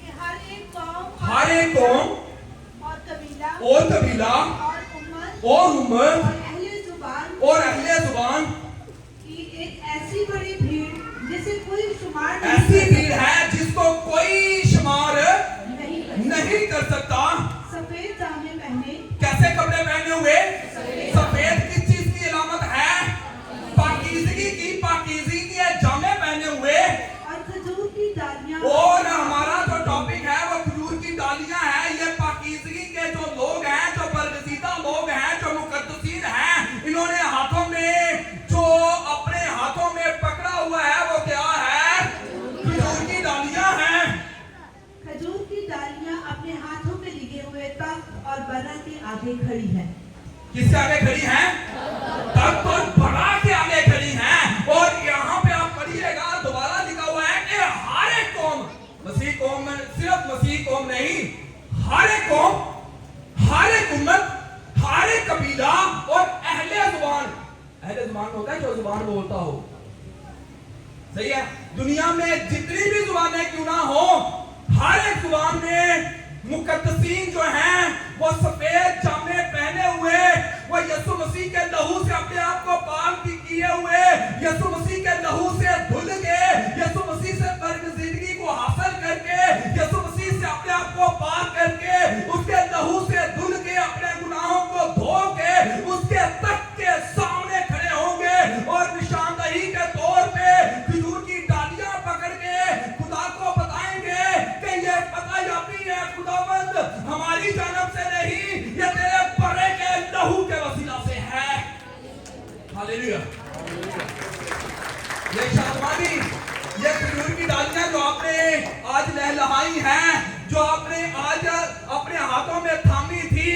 कि हर एक कौम और कबीला और उम्मत और अहले जुबान की एक ऐसी बड़ी भीड़ जिसे कोई शुमार ऐसी भीड़ है जिसको कोई शुमार नहीं कर सकता। सफेद जामे पहने, कैसे कपड़े पहने हुए? सफेद किस चीज की अलामत है? पाकीज़गी की, पाकीज़गी के जामे पहने हुए। और खजूर की डालियां। और हमारा जो टॉपिक है वो खजूर की डालियां है। ये पाकीज़गी के जो लोग हैं, जो बरगज़ीदा लोग हैं, जो मुक़द्दसीन हैं, इन्होंने हाथों में जो आगे खड़ी है। किसके आगे खड़ी हैं? तब तो बड़ा के आगे खड़ी हैं। और यहाँ पे आप पढ़िएगा, दोबारा लिखा हुआ है कि हर एक कौम, मसीह कौम में सिर्फ मसीह कौम नहीं, हर एक कौम, हर एक उम्मत, हर एक कबीला और अहले जुबान होता है जो जुबान बोलता हो, सही है। दुनिया में जितनी भी जुबानें क्यों ना हो, हर एक जुबान में मुकद्दसीन जो हैं वो सफेद जामे पहने हुए, वो यीशु मसीह के लहू से अपने आप को पाक किए हुए, यीशु मसीह के लहू से धुल के, यीशु मसीह से स्वर्ग जिंदगी को हासिल करके, यीशु मसीह से अपने आप को पाक करके, उसके लहू से धुल के, अपने गुनाहों को धो के, उसके तख्त के सामने खड़े होंगे और निशानदही के तौर पे खजूर की डालियां पकड़ के खुदा को बताएंगे कि ये पता याबी है खुदावंद, हमारी जानब से नहीं, ये तेरे बड़े के लहू के वसीला से है। हालेलुया। ये शादमानी, ये खजूर की डालियां जो आपने आज लहलहाई हैं, जो आपने आज अपने हाथों में थामी थी,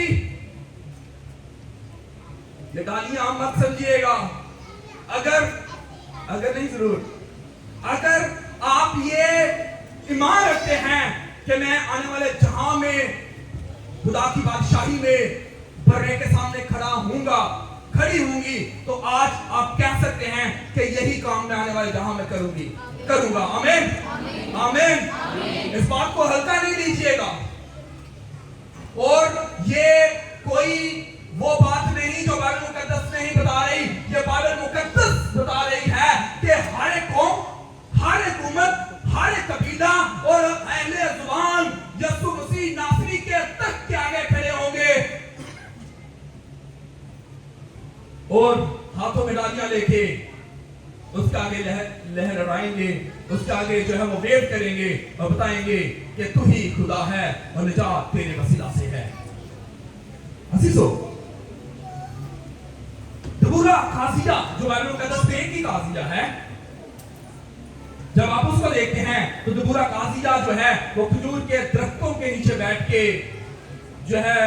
ये डालियां मत समझिएगा। अगर नहीं जरूर, अगर आप ये ईमान रखते हैं कि मैं आने वाले जहां में खुदा की बादशाही में बर्रे के सामने खड़ी होंगी, तो आज आप कह सकते हैं कि यही काम मैं आने वाले जहां में करूंगा। आमीन, आमीन। इस बात को हल्का नहीं लीजिएगा। और ये कोई वो बात नहीं जो बाइबल मुकद्दस नहीं बता रही, ये बाइबल मुकद्दस बता रही है कि हर एक कौम, हर एक उम्मत, हर एक कबीला और अहले जुबान यीशु मसीह नासरी के तख्त के आगे खड़े होंगे और हाथों में डालियां लेके उसके आगे लहराएंगे, उसके आगे जो है वो वेट करेंगे और बताएंगे कि तू ही खुदा है और निजात तेरे वसीला से है। अजीजों, दबूरा कासिया जो बाइबल मुकद्दस में की कासिया है, जब आप उसको देखते हैं तो दबूरा कासिया जो है वो खजूर के दरख्तों के नीचे बैठ के जो है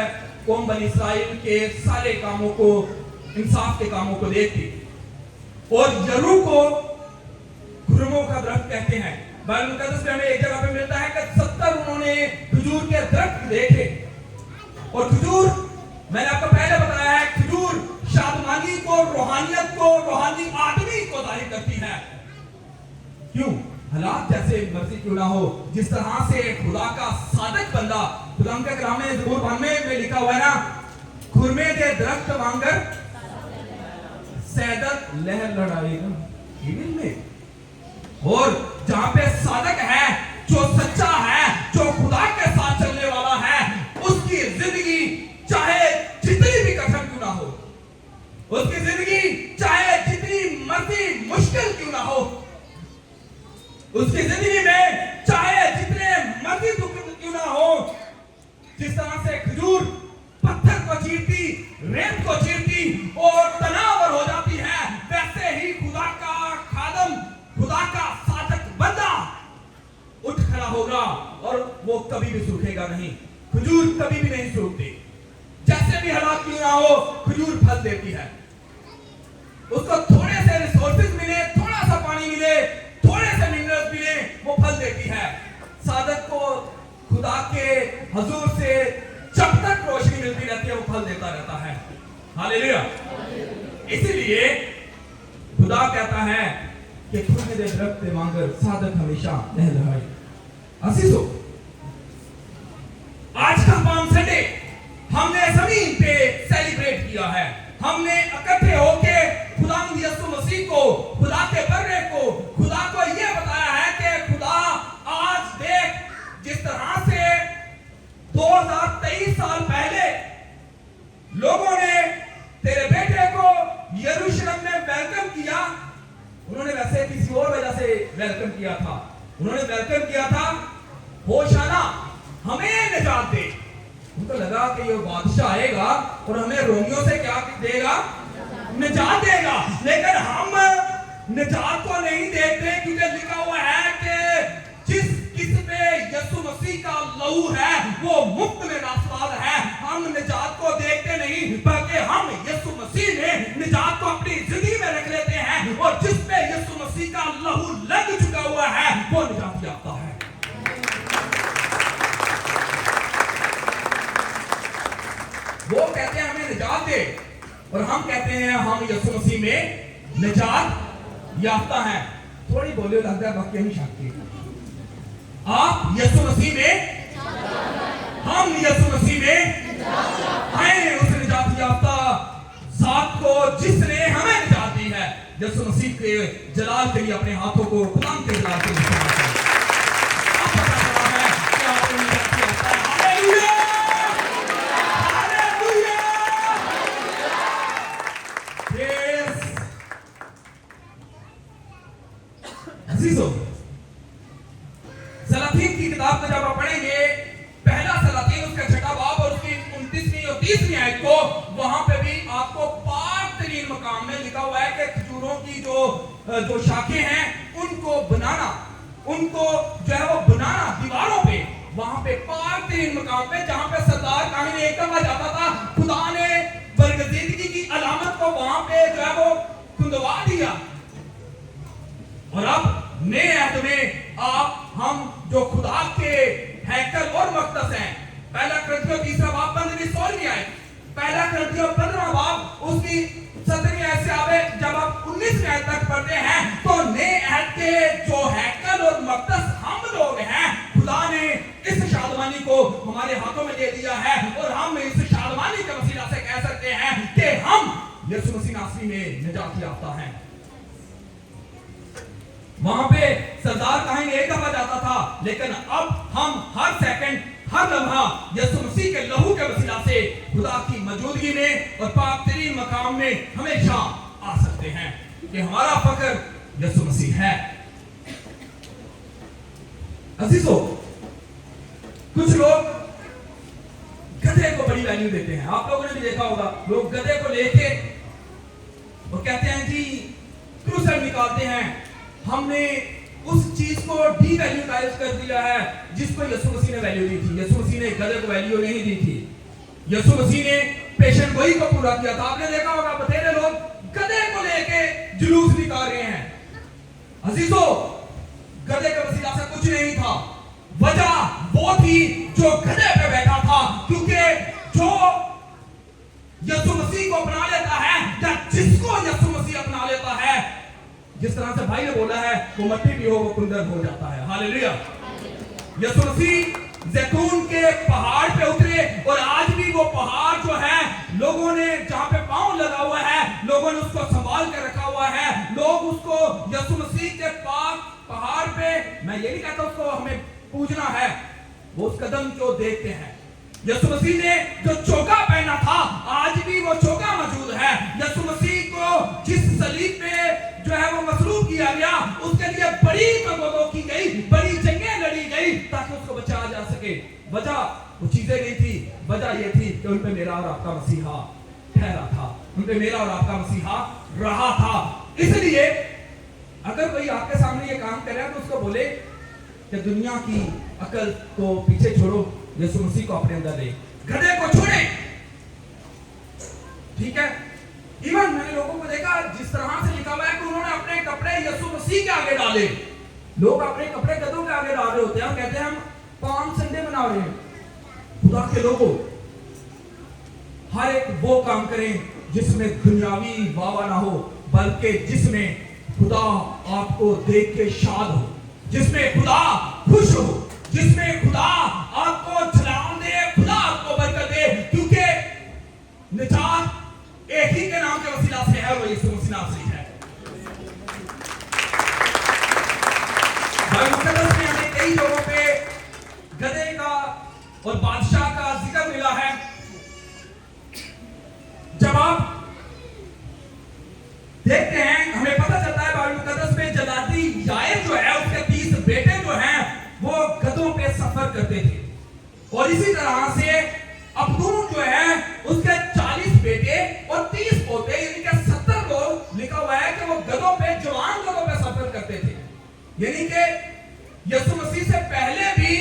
कौम बनी इस्राइल के सारे कामों को, इंसाफ के कामों को देखती। और यरू को खुरमों का दरख्त कहते हैं। बाइबल मुकद्दस में हमें एक जगह पे मिलता है कि 70 उन्होंने खजूर के दरख्त देखे। और खजूर, मैंने आपको पहले बताया है, खजूर शादमानी को, रूहानियत को, रूहानी आदमी को जाहिर करती है। क्यों? हालात जैसे मर्जी क्यों ना हो, जिस तरह से खुदा का सादक बंदा, खुदा के कलाम में ज़बूर 92 में लिखा हुआ है ना, खुरमे के दरख्त वांगर सैदत लहर लड़ाएगा ईविल में। और जहां पे सादक है, जो सच्चा है, जो खुदा के साथ चलने वाला है, उसकी जिंदगी चाहे जितनी भी कठिन क्यों ना हो, उसकी जिंदगी चाहे जितनी मर्जी मुश्किल क्यों ना हो, उसकी जिंदगी में चाहे जितने मर्जी दुख क्यों ना हो, जिस तरह से खजूर पत्थर को चीरती, रेत को चीरती और तनावर हो जाती है, वैसे ही खुदा का खादम, खुदा का साधक बंदा उठ खड़ा होगा और वो कभी भी सूखेगा नहीं। खजूर कभी भी नहीं सूखती, जैसे भी हालात क्यों ना हो, खजूर फल देती है। उसको थोड़े से रिसोर्सेज मिले, थोड़ा सा पानी मिले, थोड़े से मिनरल्स मिले, वो फल देती है। सादक को खुदा के हुजूर से जब तक रोशनी मिलती रहती है, वो फल देता रहता है। हालेलुया। इसीलिए खुदा कहता है कि खुरमे दे दरख्त वांगर सादक हमेशा लहलहाए। अजीजों, आज का पाम संडे हमने जमीन पे सेलिब्रेट किया है। हमने इकट्ठे होके खुदा यीशु मसीह को, खुदा के बर्रे को, खुदा को यह बताया है कि खुदा आज देख, जिस तरह से 2023 साल पहले लोगों ने तेरे बेटे को यरूशलेम में वेलकम किया, उन्होंने वैसे किसी और वजह से वेलकम किया था। उन्होंने वेलकम किया था, होशाना, हमें निजात दे। उनको लगा कि ये बादशाह आएगा और हमें रोमियों से क्या देगा, निजात देगा। लेकिन हम निजात को नहीं देखते, क्योंकि लिखा हुआ है कि जिस किस पे यीशु मसीह का लहू है वो मुफ्त में रास्ताल है। हम निजात को देखते नहीं, बल्कि हम यीशु मसीह में निजात को अपनी जिंदगी में रख लेते हैं, और जिसमें यीशु मसीह का लहू लग चुका हुआ है वो निजात याफ्ता है। वो कहते हैं हमें निजात दे, और हम कहते हैं हम यीशु मसीह में निजात याफ्ता हैं। थोड़ी बोलियो लगता है बाकी नहीं शांति। आप यीशु मसीह में, हम यीशु मसीह में हैं उस निजात याफ्ता जात को जिसने हमें निजात दी है। यीशु मसीह के जलाल के लिए अपने हाथों को खुदा के जलाल से आप पता चला है कि आपको निजात याफ्ता है। Hallelujah, hallelujah. यस अजीजों, सलातीन की किताब को जब आप पढ़ेंगे, पहला सलातीन उसका 6वां बाब और उसकी 29वीं और 30वीं आयत को, वहां पे भी आपको पाक तरीन मकाम में लिखा हुआ है कि खजूरों की जो शाखें हैं उनको बनाना, उनको जो है वो बनाना दीवारों पे, वहां पे पाक तरीन मकाम पे जहां पे सरदार काहिन एक दफा जाता था, खुदा ने बरगजीदगी की अलामत को वहां पे जो है वो खुंदवा दिया। और अब नए अहद में हम जो खुदा के हैकल और मक़दस हैं, पहला कुरिन्थियों 3 बाब 15-16 आयत, पहला कुरिन्थियों 15 बाब उसकी 17 आयत से आगे जब आप 19 आयत तक पढ़ते हैं, तो नए अहद के जो हैकल और मक़दस हम लोग हैं, खुदा ने इस शादमानी को हमारे हाथों में दे दिया है, और हम इस शादमानी के वसीला से कह सकते हैं कि हम यीशु मसीह नासरी में निजात याफ्ता हैं। वहां पे सरदार काहिन एक दफा जाता था, लेकिन अब हम हर सेकंड, हर लम्हा यीशु मसीह के लहू के वसीला से खुदा की मौजूदगी में और पाक तरीन मकाम में हमेशा आ सकते हैं, कि हमारा फख्र यीशु मसीह है। अजीजों, कुछ लोग गधे को बड़ी वैल्यू देते हैं। आप लोगों ने भी देखा होगा, लोग गधे को लेके और कहते हैं जी क्रूसेड निकालते हैं, हमने उस चीज को डीवैल्यूटाइज कर दिया है जिसको यीशु मसीह ने वैल्यू दी थी। यीशु मसीह ने गधे को वैल्यू नहीं दी थी, यीशु मसीह ने पेशेंट गोई को पूरा किया था। आपने देखा होगा बथेरे लोग गधे को लेके जुलूस निकाल रहे हैं। अजीजों, गधे के वसीला से कुछ नहीं था, वजह वो थी जो गधे पे बैठा था, क्योंकि जो यीशु मसीह को अपना लेता है या जिसको यीशु मसीह अपना लेता है, जिस तरह से भाई ने बोला है, वो मट्टी भी हो वो कुंदन हो जाता है। हालेलुया। यीशु मसीह जैतून के पहाड़ पे उतरे, और आज भी वो पहाड़ जो है लोगों ने जहां पे पांव लगा हुआ है, लोगों ने उसको संभाल के रखा हुआ है। लोग उसको यीशु मसीह के पाक पहाड़ पे, मैं ये नहीं कहता उसको हमें पूजना है, वो उस कदम को देखते हैं। यीशु मसीह ने जो चोगा पहना था, आज भी वो चोगा मौजूद है। यीशु मसीह को जिस सलीब पे जो है वो मसलूब किया गया, उसके लिए बड़ी तगोदो की गई, बड़ी जंगें लड़ी गई ताकि उसको बचाया जा सके। वजह वो चीजें नहीं थी, वजह ये थी कि उन पे मेरा और आपका मसीहा ठहरा था, उन पे मेरा और आपका मसीहा रहा था। इसलिए अगर कोई आपके सामने ये काम कर रहा है तो उसको बोले कि दुनिया की अकल को पीछे छोड़ो, यीशु मसीह को अपने अंदर ले, गधे को छोड़े। ठीक है, इवन मैंने लोगों को देखा जिस तरह से लिखा हुआ है कि उन्होंने अपने कपड़े यीशु मसीह के आगे डाले। लोग अपने कपड़े गधों के आगे डाल रहे होते हैं, कहते हैं हम पाम संडे मना रहे हैं। खुदा के लोगों, हर एक वो काम करें जिसमें दुनियावी वावा ना हो, बल्कि जिसमें खुदा आपको देख के शाद हो, जिसमें खुदा खुश हो, जिसमें खुदा आपको छलांग दे, खुदा आपको बरकत दे, क्योंकि निजात एक ही के नाम के वसीला से है, वो यीशु मसीह नासरी है। बाइबल मुकद्दस में हमें कई जगहों पे गधे का और बादशाह का जिक्र मिला है। जब आप देखते हैं, हमें पता चलता है बाइबल मुकद्दस में जलादी यायर जो है, उसके 30 बेटे जो हैं वो गधों पे सफर करते थे, और इसी तरह से अब्दून जो है उसके 40 बेटे और 30 पोते, यानी कि 70 लोग लिखा हुआ है कि वो गधों पे, जवान गधों पे सफर करते थे। यानी कि यीशु मसीह से पहले भी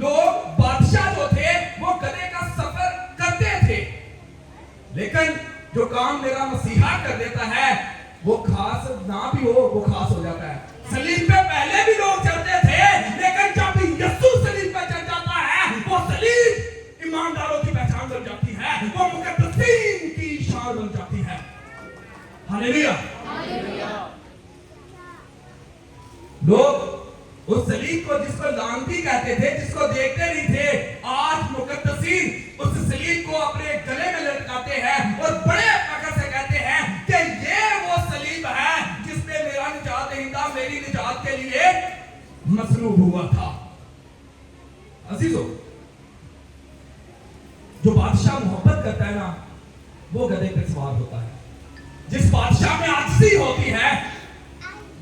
लोग, बादशाह जो थे, वो गधे का सफर करते कर देता है, वो खास ना भी हो वो खास हो जाता है। सलीब पे पहले भी लोग चढ़ते थे, लेकिन जब यीशु सलीब पे चढ़ जाता है, वो सलीब ईमानदारों की पहचान बन जाती है, वो मुकद्दसीन की शान बन जाती है। हालेलुया। लोग उस सलीब को जिसको लानती कहते थे, जिसको देखते नहीं थे, आज मुकद्दसीन उस सलीब को अपने गले में लटकाते हैं और बड़े फख्र से कहते हैं कि ये वो सलीब है जिसपे मेरा निजात दहिंदा मेरी निजात के लिए मसलूब हुआ था। अजीजों, जो बादशाह मोहब्बत करता है ना, वो गधे पे सवार होता है। जिस बादशाह में आजिज़ी होती है,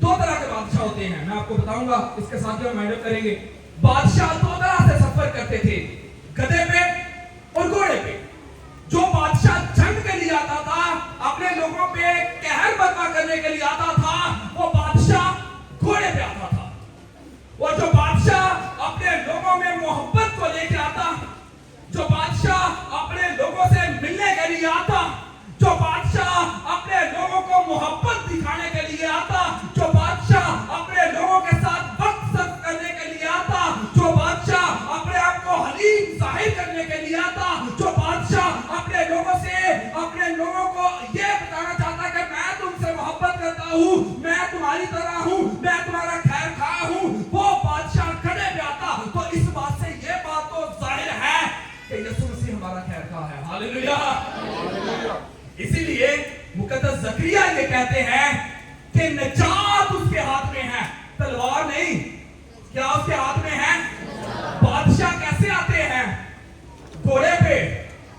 दो तरह के बादशाह होते हैं, मैं आपको बताऊंगा, इसके साथ जो माइंड अप करेंगे। बादशाह दो तरह से सफर करते थे, गधे पे और घोड़े पे। जो बादशाह जंग के लिए आता था, अपने लोगों पे कहर बर्पा करने के लिए आता था, वो बादशाह घोड़े पे आता था। और जो बादशाह अपने लोगों में मोहब्बत को लेके आता, जो बादशाह अपने लोगों से मिलने के लिए आता, जो बादशाह अपने लोगों को मोहब्बत दिखाने के लिए आता, जो बादशाह अपने लोगों के साथ वक्त सर्व करने के लिए आता, जो बादशाह अपने आप को हलीम जाहिर करने के लिए आता, जो बादशाह अपने लोगों को ये बताना चाहता कि मैं तुमसे मोहब्बत करता हूँ, मैं तुम्हारी तरह हूँ, मैं तुम्हारा खैर खा हूँ, वो बादशाह खड़े पे आता। तो इस बात से ये बात तो जाहिर है कि यीशु मसीह हमारा खैर खा है। हालेलुया। इसीलिए मुकद्दस जकरिया ये कहते हैं कि निजात उसके हाथ में है, तलवार नहीं। क्या उसके हाथ में है? बादशाह कैसे आते हैं? घोड़े पे।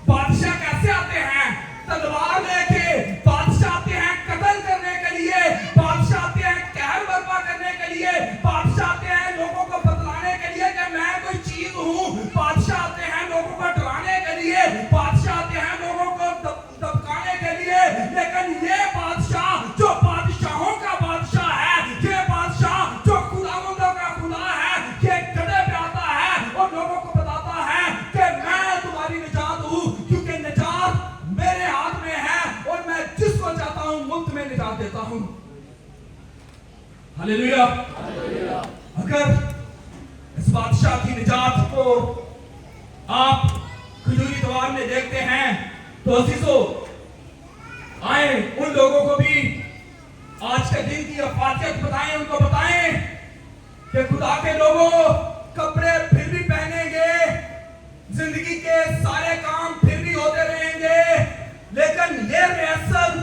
बादशाह कैसे आते हैं? तलवार लेके। बादशाह आते हैं कत्ल करने के लिए, बादशाह आते हैं कहर बर्पा करने के लिए, बादशाह आते हैं लोगों को बतलाने के लिए कि मैं कोई चीज हूं, बादशाह आते हैं लोगों को डराने के लिए, बादशाह आते हैं लोगों को दबकाने के लिए। लेकिन ये बादशाह जो बादशाहों का बादशाह है, ये बादशाह जो खुदावंदों का खुदा है, ये गधे पे आता है और लोगों को बताता है कि मैं तुम्हारी निजात हूं, क्योंकि निजात मेरे हाथ में है और मैं जिसको चाहता हूं मुफ्त में निजात देता हूं। हालेलुया। अगर इस बादशाह की निजात को आप खजूरी द्वार में देखते हैं, तो अजीजों, आए उन लोगों को भी आज के दिन की अफादियत बताएं, उनको बताएं कि खुदा के लोगों, कपड़े फिर भी पहनेंगे, जिंदगी के सारे काम फिर भी होते रहेंगे, लेकिन ये रियासत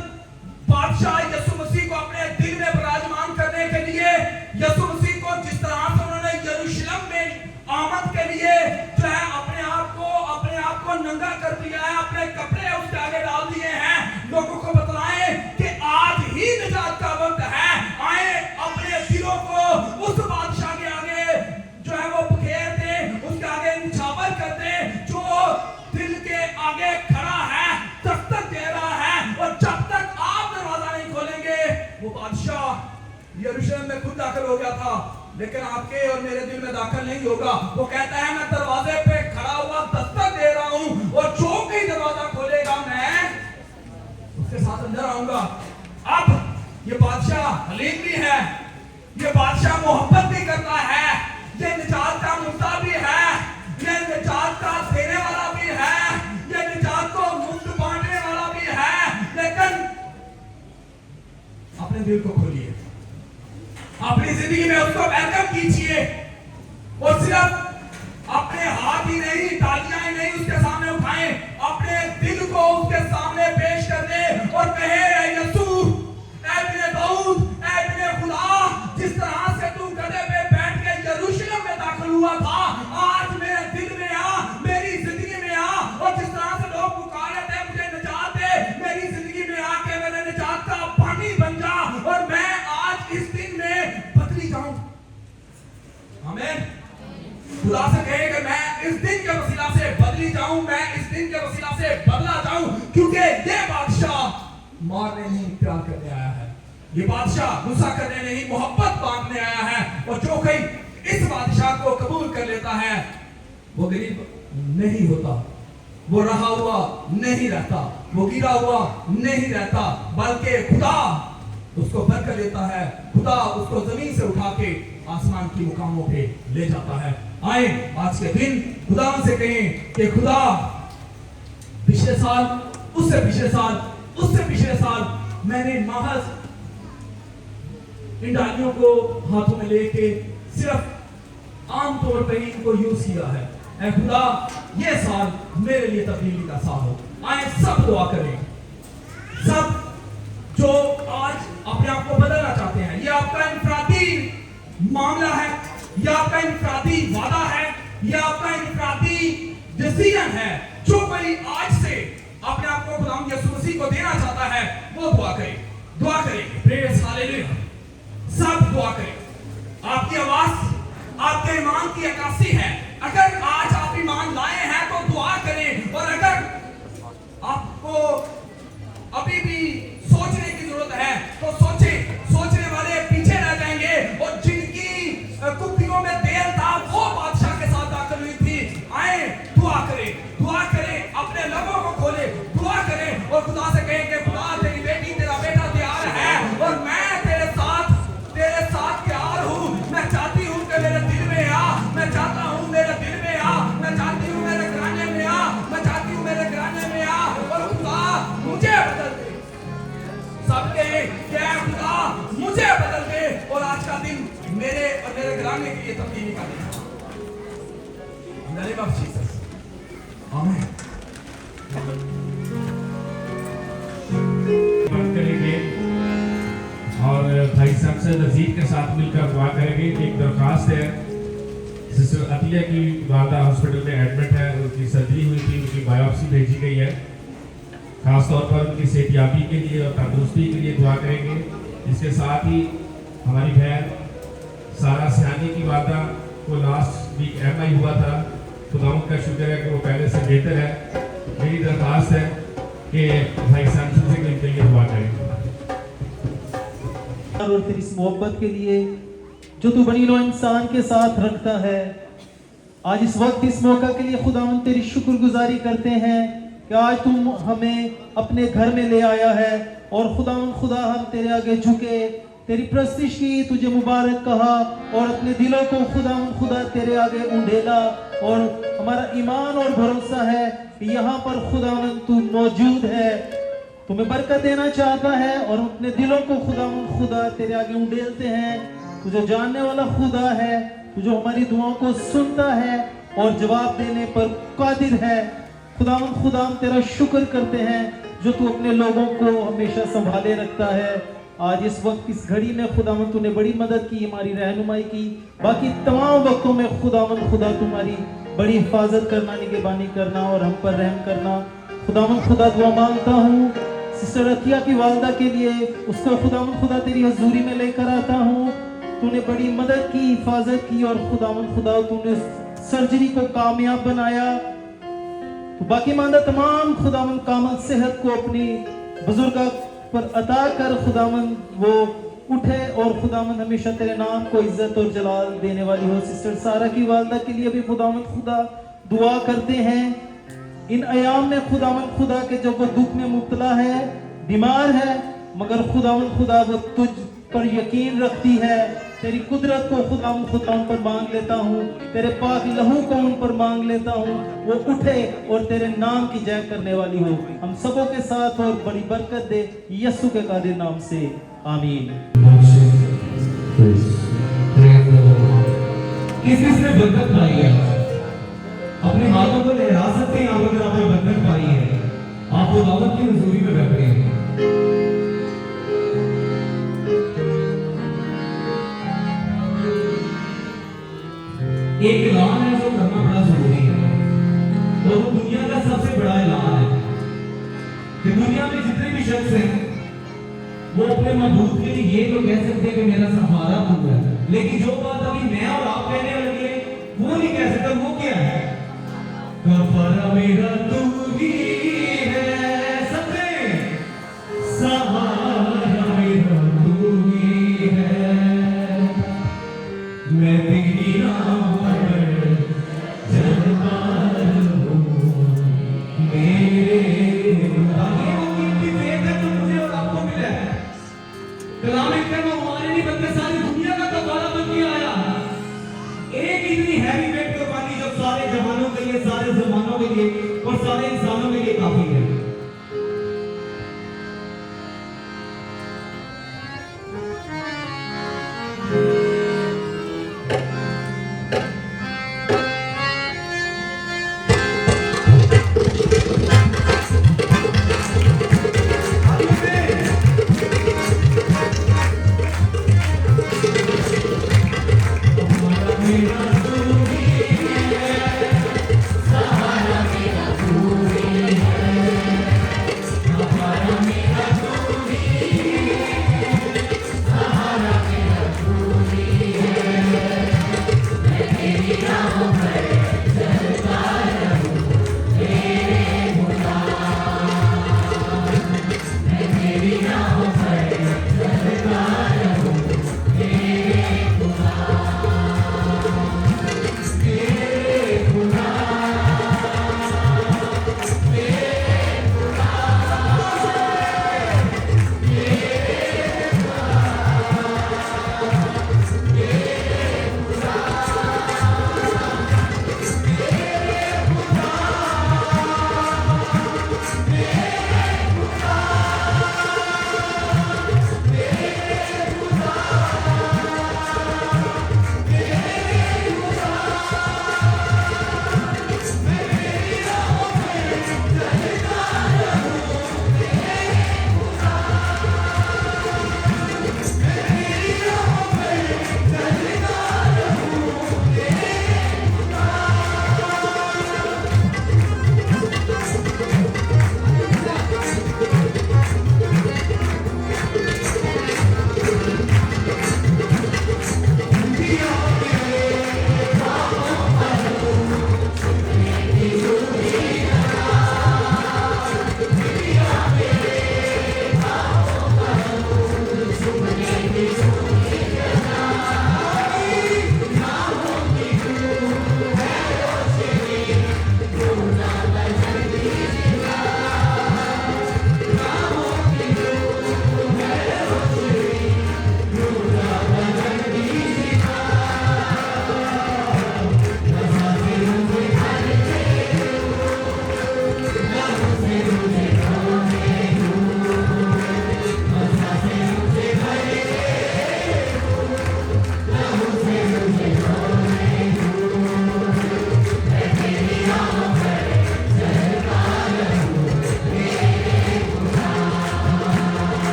बादशाह यीशु मसीह को अपने दिल में विराजमान करने के लिए, यीशु मसीह को जिस तरह से उन्होंने यरूशलेम में आमद के लिए जो है अपने आप को नंगा कर दिया है, अपने कपड़े उसके आगे डाल दिए हैं, लोगों को बतलाएं कि आज ही निजात का वक्त है। आए अपने दिलों को उस बादशाह के आगे जो है वो बखेर दे, उसके आगे निछावर कर दे, जो दिल के आगे खड़ा है, दस्तक दे रहा है, और जब तक आप दरवाजा नहीं खोलेंगे, वो बादशाह यरूशलेम में खुद दाखिल हो गया था, लेकिन आपके और मेरे दिल में दाखिल नहीं होगा। वो कहता है मैं दरवाजे पे खड़ा हुआ दस्तक दे रहा हूं, और जो कोई दरवाजा खोलेगा मैं उसके साथ अंदर आऊंगा। अब ये बादशाह हलीम भी है, ये बादशाह मोहब्बत भी करता है, ये निजात का मुद्दा भी है, ये निजात का देने वाला भी है, ये निजात को मुफ्त बांटने वाला भी है। लेकिन अपने दिल को खोलिए, अपनी जिंदगी में उसको वेलकम कीजिए, और सिर्फ अपने हाथ ही नहीं, तालियां ही नहीं उसके सामने उठाएं, अपने दिल को उसके सामने पेश कर दे और कहे, ऐ यीशु, ऐ इब्ने दाऊद, ऐ इब्ने खुदा, जिस तरह से तू गधे पे बैठ के यरूशलेम में दाखिल हुआ था, आज मेरे दिल में आ, मेरी जिंदगी में आ, और जिस तरह से लोग पुकार रहे थे मुझे निजात दे, मेरी जिंदगी में आके मेरे निजात का पानी बन जा, और मैं आज इस दिन में बदली जाऊं। आमीन। खुदा से कहे कि मैं इस दिन के वसीला से बदली जाऊं, मैं इस दिन के वसीला से बदला जाऊं, क्योंकि ये बादशाह मारने नहीं प्यार करने आया है, ये बादशाह गुस्सा करने नहीं मोहब्बत बांटने आया है। और जो कोई इस बादशाह को कबूल कर लेता है, वो गरीब नहीं होता, वो रहा हुआ नहीं रहता, वो गिरा हुआ नहीं रहता, बल्कि खुदा उसको बरकत देता है। खुदा उसको जमीन से उठा के आसमान की मुकामों पे ले जाता है। आए आज के दिन खुदा से कहें कि खुदा पिछले साल, उससे पिछले साल, उससे पिछले साल मैंने महज इन डालियों को हाथों में लेके सिर्फ आमतौर पर ही इनको यूज किया है। ऐ खुदा, ये साल मेरे लिए तब्दीली का साल हो। आए सब दुआ करें, सब जो आज अपने आप को बदलना चाहते हैं। ये आपका इनफरादी मामला है, ये आपका इनफरादी वादा है, ये आपका इनफरादी डिसीजन है। जो कोई आज से अपने आप को खुदा यीशु मसीह को देना चाहता है, वो दुआ करे, दुआ करेंगे। Praise hallelujah. सब दुआ करें। आपकी आवाज आपके ईमान की अक्कासी है। अगर आज आप ईमान लाए हैं तो दुआ करें, और अगर आपको अभी भी सोचने की जरूरत है तो सोचें। सोचने वाले पीछे रह जाएंगे, और जिनकी कुप्पियों में तेल था वो बादशाह के साथ दाखिल हुई थी। आए दुआ करें, दुआ करें, अपने लबों को खोले, दुआ करें और खुदा से कहें कि खुदा तेरी बेटी, तेरा बेटा तैयार है और मैं तेरे साथ तैयार हूँ। मैं चाहती हूँ कि मेरे दिल में आ, मैं चाहता हूँ मेरे दिल में आ, मैं चाहती हूँ मेरे घराने में आ, मैं चाहती हूँ मेरे घराने में आ, और खुदा मुझे बदल दे। सबके क्या खुदा मुझे बदल दे, और आज का दिन मेरे और मेरे घराने के लिए तब्दीली का दिन है। In the name of Jesus. Amen. बात करेंगे और भाई साहब से नज़ीर के साथ मिलकर दुआ करेंगे। एक दरखास्त है, सिस्टर अतिया की वालदा हॉस्पिटल में एडमिट है, उनकी सर्जरी हुई थी, उनकी बायोप्सी भेजी गई है। खास तौर पर उनकी सेहतयाबी के लिए और तंदुरुस्ती के लिए दुआ करेंगे। इसके साथ ही हमारी बहन सारा सियानी की वालदा को लास्ट वीक MI हुआ था। खुदा का शुक्र है कि वो पहले से बेहतर है। मेरी दरखास्त है कि भाई साहब से इनके लिए दुआ करें। और तेरी इस मोहब्बत के लिए जो तू बनी लो इंसान के साथ रखता है, आज इस वक्त इस मौका के लिए खुदावन तेरी शुक्रगुजारी करते हैं कि आज तुम हमें अपने घर में ले आया है। और खुदावन खुदा हम तेरे आगे झुके, तेरी प्रस्तिश की, तुझे मुबारक कहा और अपने दिलों को खुदावन खुदा तेरे आगे उंडेला। और हमारा ईमान और भरोसा है कि यहाँ पर खुदावन तू मौजूद है, तुम्हें बरकत देना चाहता है, और अपने दिलों को खुदा तेरे आगे उंडेलते हैं। तू जो जानने वाला खुदा है, तू जो हमारी दुआओं को सुनता है और जवाब देने पर कादिर है। खुदा तेरा शुक्र करते हैं जो तू अपने लोगों को हमेशा संभाले रखता है। आज इस वक्त इस घड़ी में खुदावन तूने बड़ी मदद की, हमारी रहनुमाई की। बाकी तमाम वक्तों में खुदा तुम्हारी बड़ी हिफाजत करना, निगहबानी करना और हम पर रहम करना। खुदा दुआ मांगता हूँ सिस्टर अतिया की वालदा के लिए, उसको खुदा तेरी हजूरी में लेकर आता हूँ। तूने बड़ी मदद की, हिफाजत की, और खुदा तूने सर्जरी को कामयाब बनाया। तो बाकी मांदा तमाम खुदावन कामल सेहत को अपनी बुजुर्ग पर अता कर, खुदावन वो उठे और खुदावन हमेशा तेरे नाम को इज्जत और जलाल देने वाली हो। सिस्टर सारा की वालदा के लिए भी खुदावन खुदा दुआ करते हैं। इन अयाम में खुदा के जब वो दुख में मुब्तला है, बीमार है, मगर खुदा वो तुझ पर यकीन रखती है। तेरी कुदरत को खुदा पर मांग लेता हूँ, तेरे पाक लहू को उन पर मांग लेता हूँ, वो उठे और तेरे नाम की जय करने वाली हो। हम सबों के साथ और बड़ी बरकत दे यीशु के कादिर नाम से, आमीन। किसने बरकत पाई है? अपने हाथों को लहरा सकते हैं आप अगर आपने बरकत पाई है। आप वो दावत की हजूरी में बैठे हैं। एक ऐलान है जो करना बड़ा जरूरी है, और वो दुनिया का सबसे बड़ा ऐलान है कि दुनिया में जितने भी शख्स हैं वो अपने महबूब के लिए ये तो कह सकते हैं कि मेरा सहारा तू है, लेकिन जो बात अभी मैं और आप कहने लगे वो नहीं कह सकता। वो क्या है? कफारा मेरा तू ही है, सबसे सहारा मेरा तू ही है। मैं तेरी नाम पर जलवा लूं, मेरे हैवी वेट कुर्बानी जब सारे जहानों के लिए, सारे जमानों के लिए और सारे इंसानों के लिए काफी है।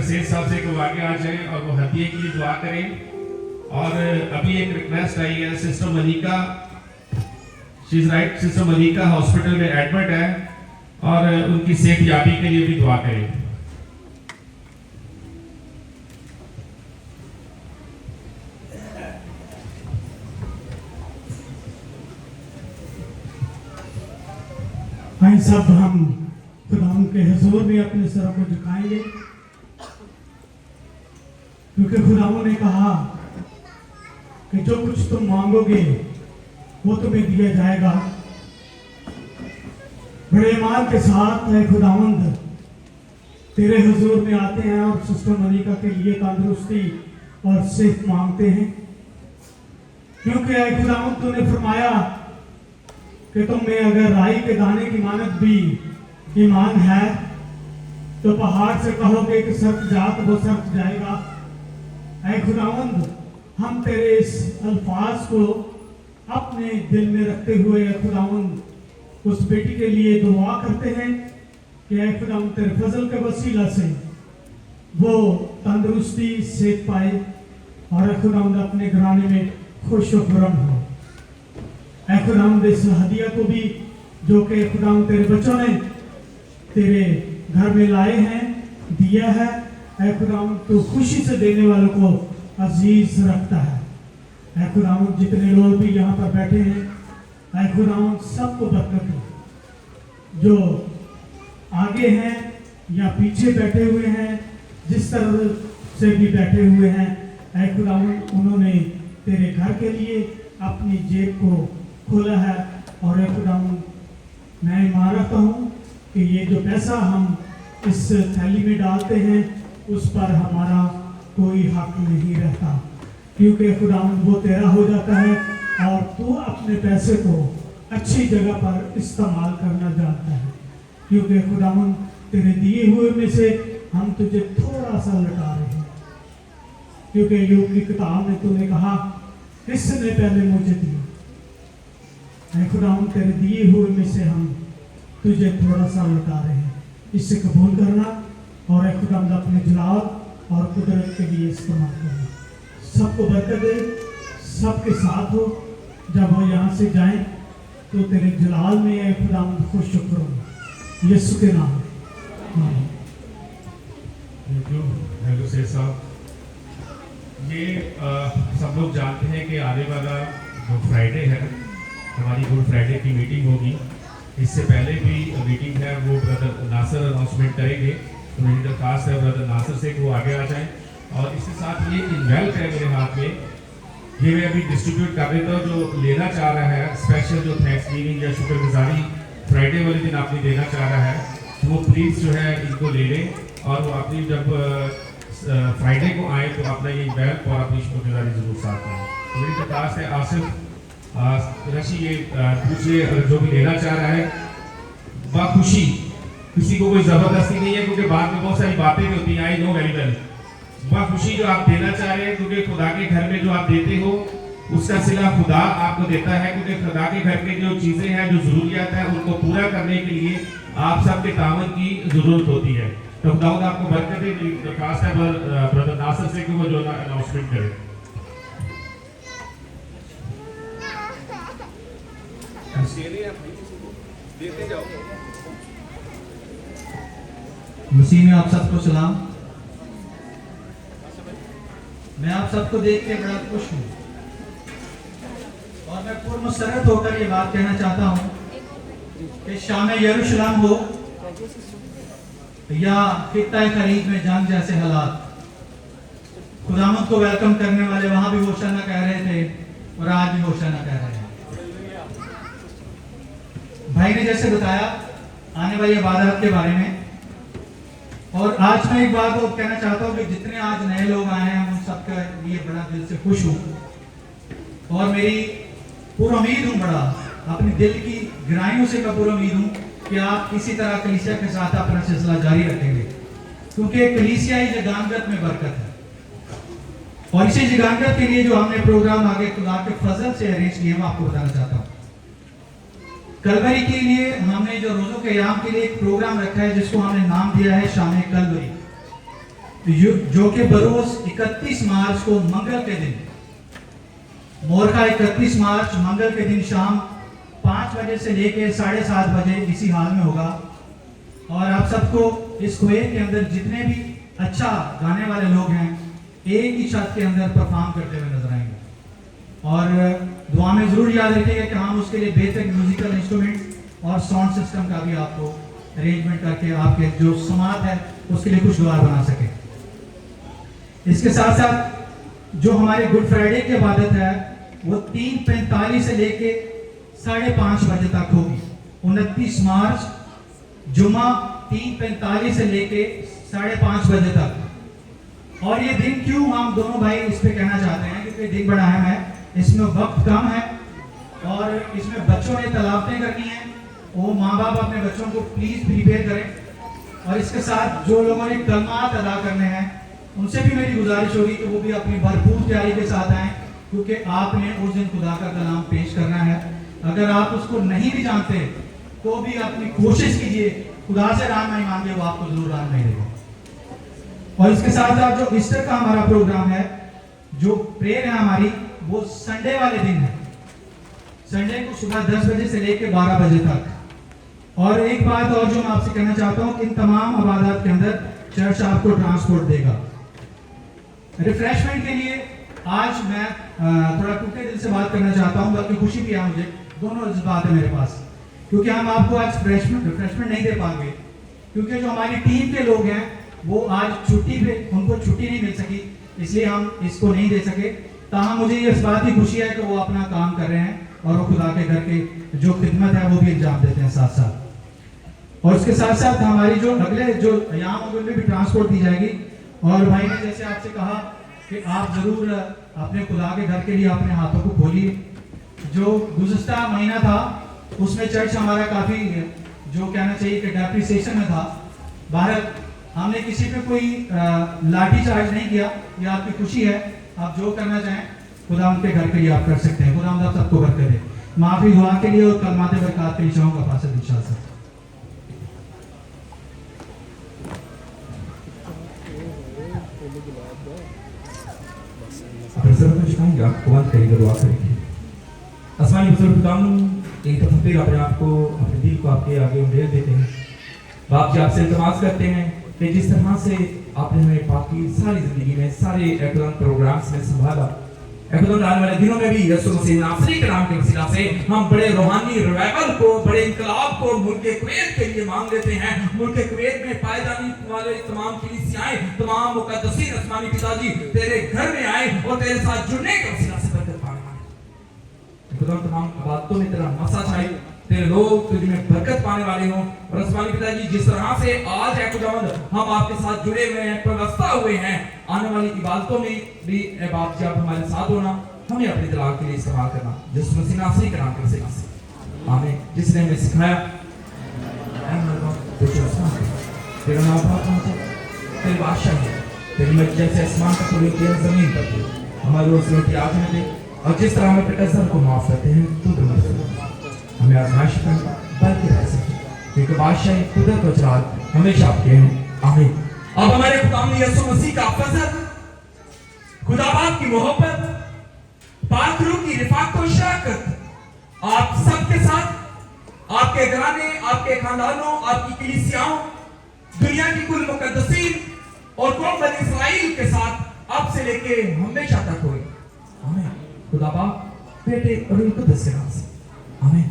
शेख साहब से को आगे आ जाएं और वो हदिये के लिए दुआ करें। और अभी एक रिक्वेस्ट आई है, sister Mallika, she is right, sister Mallika hospital में एडमिट है और उनकी सेहत याबी के लिए भी दुआ करें। भाई सब हम खुदा के हुजूर में अपने सरों को झुकाएंगे, क्योंकि खुदावंद ने कहा कि जो कुछ तुम मांगोगे वो तुम्हें दिया जाएगा। बड़े ईमान के साथ है खुदावंद तेरे हुजूर में आते हैं और सिस्टर मलिका के लिए तंदुरुस्ती और सेहत मांगते हैं, क्योंकि ऐ खुदावंद तूने फरमाया कि तुम में अगर राई के दाने की मानत भी ईमान है तो पहाड़ से कहोगे कि सरक जा तो वो सरक जाएगा। ऐ खुदावंद हम तेरे इस अल्फाज को अपने दिल में रखते हुए ऐ खुदावंद उस बेटी के लिए दुआ करते हैं कि ऐ खुदावंद तेरे फजल के वसीला से वो तंदुरुस्ती सेहत पाए और ऐ खुदावंद अपने घराने में खुश व खुर्रम हो। ऐ खुदावंद इस हदिया को भी जो कि खुदावंद तेरे बच्चों ने तेरे घर में लाए हैं दिया है। ऐ खुदावंद तू खुशी से देने वालों को अजीज रखता है। ऐ खुदावंद जितने लोग भी यहाँ पर बैठे हैं, ऐ खुदावंद सबको बरकत दे। जो आगे हैं या पीछे बैठे हुए हैं, जिस तरह से भी बैठे हुए हैं, ऐ खुदावंद उन्होंने तेरे घर के लिए अपनी जेब को खोला है। और ऐ खुदावंद मैं ईमान रखता हूँ कि ये जो पैसा हम इस थैली में डालते हैं उस पर हमारा कोई हक नहीं रहता, क्योंकि खुदावंद वो तेरा हो जाता है और तू अपने पैसे को अच्छी जगह पर इस्तेमाल करना जानता है। क्योंकि खुदावंद तेरे दिए हुए में से हम तुझे थोड़ा सा लौटा रहे हैं, क्योंकि योग की किताब में तूने कहा किसने पहले मुझे दिया। ऐ खुदावंद तेरे दिए हुए में से हम तुझे थोड़ा सा लौटा रहे हैं, इसे कबूल करना और ऐ खुदावंद अपने जलाल और कुदरत के लिए इस्तेमाल करना। सबको बरकत दे, सबके साथ हो। जब वो यहाँ से जाएं तो तेरे जलाल में ऐ खुदावंद खुश करो, यीशु के नाम में। थैंक यू हेलो से साहब। ये सब लोग जानते हैं कि आने वाला जो फ्राइडे है हमारी गुड फ्राइडे की मीटिंग होगी। इससे पहले भी मीटिंग है वो ब्रदर नासिर अनाउंसमेंट करेंगे, तो मेरी दरख्वास्त है ब्रदर नासिर से कि वो आगे आ जाएं। और इसके साथ ये इन्वेल्ट है मेरे हाथ में, ये मैं अभी डिस्ट्रीब्यूट कर देता हूँ। जो लेना चाह रहा है स्पेशल जो थैंक्सगिविंग या शुक्रगुजारी फ्राइडे वाले दिन आपने देना चाह रहा है, तो वो प्लीज़ जो है इनको ले लें और वो अपनी जब फ्राइडे को आए तो अपना ये इन्वेल्ट और अपनी शुक्रगुजारी जरूर साथ में। तो मेरी दरख्वास्त है आसिफ रशी ये दूसरे जो भी लेना चाह रहा है बाखुशी, किसी को कोई ज़बरदस्ती नहीं है, क्योंकि बाद में बहुत सारी बातें भी होती हैं। आई नो वेरी वेल, बाखुशी जो आप देना चाह रहे हैं, क्योंकि खुदा के घर में जो आप देते हो उसका सिला खुदा आपको देता है, क्योंकि खुदा के घर में जो चीज़ें हैं जो ज़रूरियात है उनको पूरा करने के लिए आप सबके तावन की ज़रूरत होती है। तो खुदावंद आपको बरकत दे। मेरी दरख्वास्त है ब्रदर नासिर से कि वो जो अनाउंसमेंट करे। मसीह में आप सबको सलाम। मैं आप सबको देख के बड़ा खुश हूँ और मैं पूर्ण मुसरत होकर ये बात कहना चाहता हूँ कि शाम यरूशलेम हो या खित्ता खलीज में जंग जैसे हालात, खुदावंद को वेलकम करने वाले वहां भी होशाना कह रहे थे और आज भी होशाना कह रहे हैं। भाई ने जैसे बताया आने वाली इबादत के बारे में, और आज मैं एक बात और कहना चाहता हूँ कि जितने आज नए लोग आए हैं उन सबके लिए बड़ा दिल से खुश हूँ और मेरी पूरी उम्मीद हूँ, बड़ा अपनी दिल की गहराइयों से मैं पूरी उम्मीद हूँ कि आप इसी तरह कलीसिया के साथ अपना सिलसिला जारी रखेंगे, क्योंकि कलीसिया ही जगानगत में बरकत है। और इसी जगानगत के लिए जो हमने प्रोग्राम आगे खुदा के फजल से अरेंज किए मैं आपको बताना चाहता हूँ। कलवरी के लिए हमने जो रोजों के याम के लिए एक प्रोग्राम रखा है जिसको हमने नाम दिया है शाम कलवरी, जो कि बरोज 31 मार्च को मंगल के दिन, मोरखा 31 मार्च मंगल के दिन शाम 5 बजे से लेकर 7:30 बजे इसी हाल में होगा। और आप सबको इस कुएं के अंदर जितने भी अच्छा गाने वाले लोग हैं एक ही छत के अंदर परफॉर्म करते हुए नजर आएंगे। और दुआ में जरूर याद रखिएगा कि हम उसके लिए बेहतर म्यूजिकल इंस्ट्रूमेंट और साउंड सिस्टम का भी आपको अरेंजमेंट करके आपके जो समाज है उसके लिए खुशगवार बना सके। इसके साथ साथ जो हमारी गुड फ्राइडे की इबादत है वो 3:45 से लेके 5:30 बजे तक होगी। 29 मार्च जुमा 3:45 से लेके 5:30 बजे तक। और ये दिन क्यों हम दोनों भाई इस पे कहना चाहते हैं, क्योंकि दिन बड़ा अहम है, इसमें वक्त कम है और इसमें बच्चों ने तलावतें करनी है। वो माँ बाप अपने बच्चों को प्लीज प्रिपेयर करें। और इसके साथ जो लोगों ने कलमात अदा करने हैं उनसे भी मेरी गुजारिश होगी कि वो भी अपनी भरपूर तैयारी के साथ आएँ, क्योंकि आपने उस दिन खुदा का कलाम पेश करना है। अगर आप उसको नहीं भी जानते तो भी अपनी कोशिश कीजिए, खुदा से रहनुमाई मांगे, वो आपको जरूर रहनुमाई देगा। और इसके साथ साथ जो ईस्टर का हमारा प्रोग्राम है, जो प्रेयर है हमारी, वो संडे वाले दिन है, संडे को सुबह 10 बजे से लेकर 12 बजे तक। और एक बात और जो मैं आपसे कहना चाहता हूँ कि इन तमाम इबादत के अंदर चर्च आपको ट्रांसपोर्ट देगा। रिफ्रेशमेंट के लिए आज मैं थोड़ा टूटे दिल से बात करना चाहता हूँ, बल्कि खुशी भी है मुझे, दोनों जज्बात है मेरे पास, क्योंकि हम आपको आज रिफ्रेशमेंट नहीं दे पाएंगे, क्योंकि जो हमारी टीम के लोग हैं वो आज छुट्टी पे, उनको छुट्टी नहीं मिल सकी, इसलिए हम इसको नहीं दे सके। ताहम मुझे इस बात की खुशी है कि वो अपना काम कर रहे हैं और वो खुदा के घर के जो खिदमत है वो भी अंजाम देते हैं साथ साथ। और उसके साथ साथ हमारी जो अगले जो यहाँ होंगे उनमें भी ट्रांसपोर्ट दी जाएगी। और भाई ने जैसे आपसे कहा कि आप जरूर अपने खुदा के घर के लिए अपने हाथों को खोलिए। जो गुज़श्ता महीना था उसमें चर्च हमारा काफ़ी जो कहना चाहिए कि डेप्रिसिएशन में था। भारत हमने किसी पे कोई लाठी चार्ज नहीं किया, ये आपकी खुशी है। आप जो करना चाहें खुदा उनके घर के लिए आप कर सकते हैं। खुदा आप सबको बरकत दे। माफी दुआ के लिए और कलमाते बरकत के लिए चाहूँगा फासिल इंशाअल्लाह से। आपको बात करेंगे, दुआ करेंगे। आसमानी बुजुर्ग एक दफा फिर अपने आप को, अपने दिल को आपके आगे उंडेल देते हैं। बाप जी आपसे इल्तिमास करते हैं कि जिस तरह से आपने हमें बाकी सारी जिंदगी में सारे एकलन प्रोग्राम्स में संभाला, एकलन आने वाले दिनों में भी यीशु मसीह नासरी के नाम के वसीला से हम बड़े रूहानी रिवाइवल को, बड़े इंकलाब को मुल्क कुवैत के लिए मांग लेते हैं। मुल्क कुवैत में पाए जाने वाले तमाम कलीसियाएं, तमाम मुकद्दसीन आसमानी पिताजी तेरे घर में आए और तेरे साथ जुड़ने के वसीला से बरकत पाने वाले खुदा तमाम बातों में तेरा मसा छाए, तेरे लोग तुझ में बरकत पाने वाले हों। और आसमानी पिताजी जिस तरह से आज है खुदावंद हम आपके साथ जुड़े हुए हैं, व्यवस्था हुए हैं, आने वाली इबादतों में भी ए बाप जी आप हमारे साथ होना, हमें अपने दिलाग के लिए इस्तेमाल करना, यीशु मसीह नासरी के नाम के वसीला से आमीन। जिसने हमें सिखाया तेरा नाम पाक हो, तेरी बादशाही है, तेरी मर्जी जैसे आसमान पर पूरी तेरी जमीन पर भी हमारी रोजी रोटी आज हमें दे, और जिस तरह हमें पिता को माफ करते हैं तू हमें आजमाइश में बल्कि रह सके, क्योंकि बादशाही कुदरत और जलाल हमेशा आपके हैं आमीन। अब हमारे खुदा यीशु मसीह का फजल, खुदा बाप की मोहब्बत, पाक रूह की रिफाकत और शराकत आप सबके साथ, आपके घराने, आपके खानदानों, आपकी कलीसियाओं, दुनिया की कुल मुकद्दसीन और कौम बनी इस्राएल के साथ अब से लेके हमेशा तक होए आमीन। खुदा बाप, बेटे और कुद्दस के नाम से आमीन।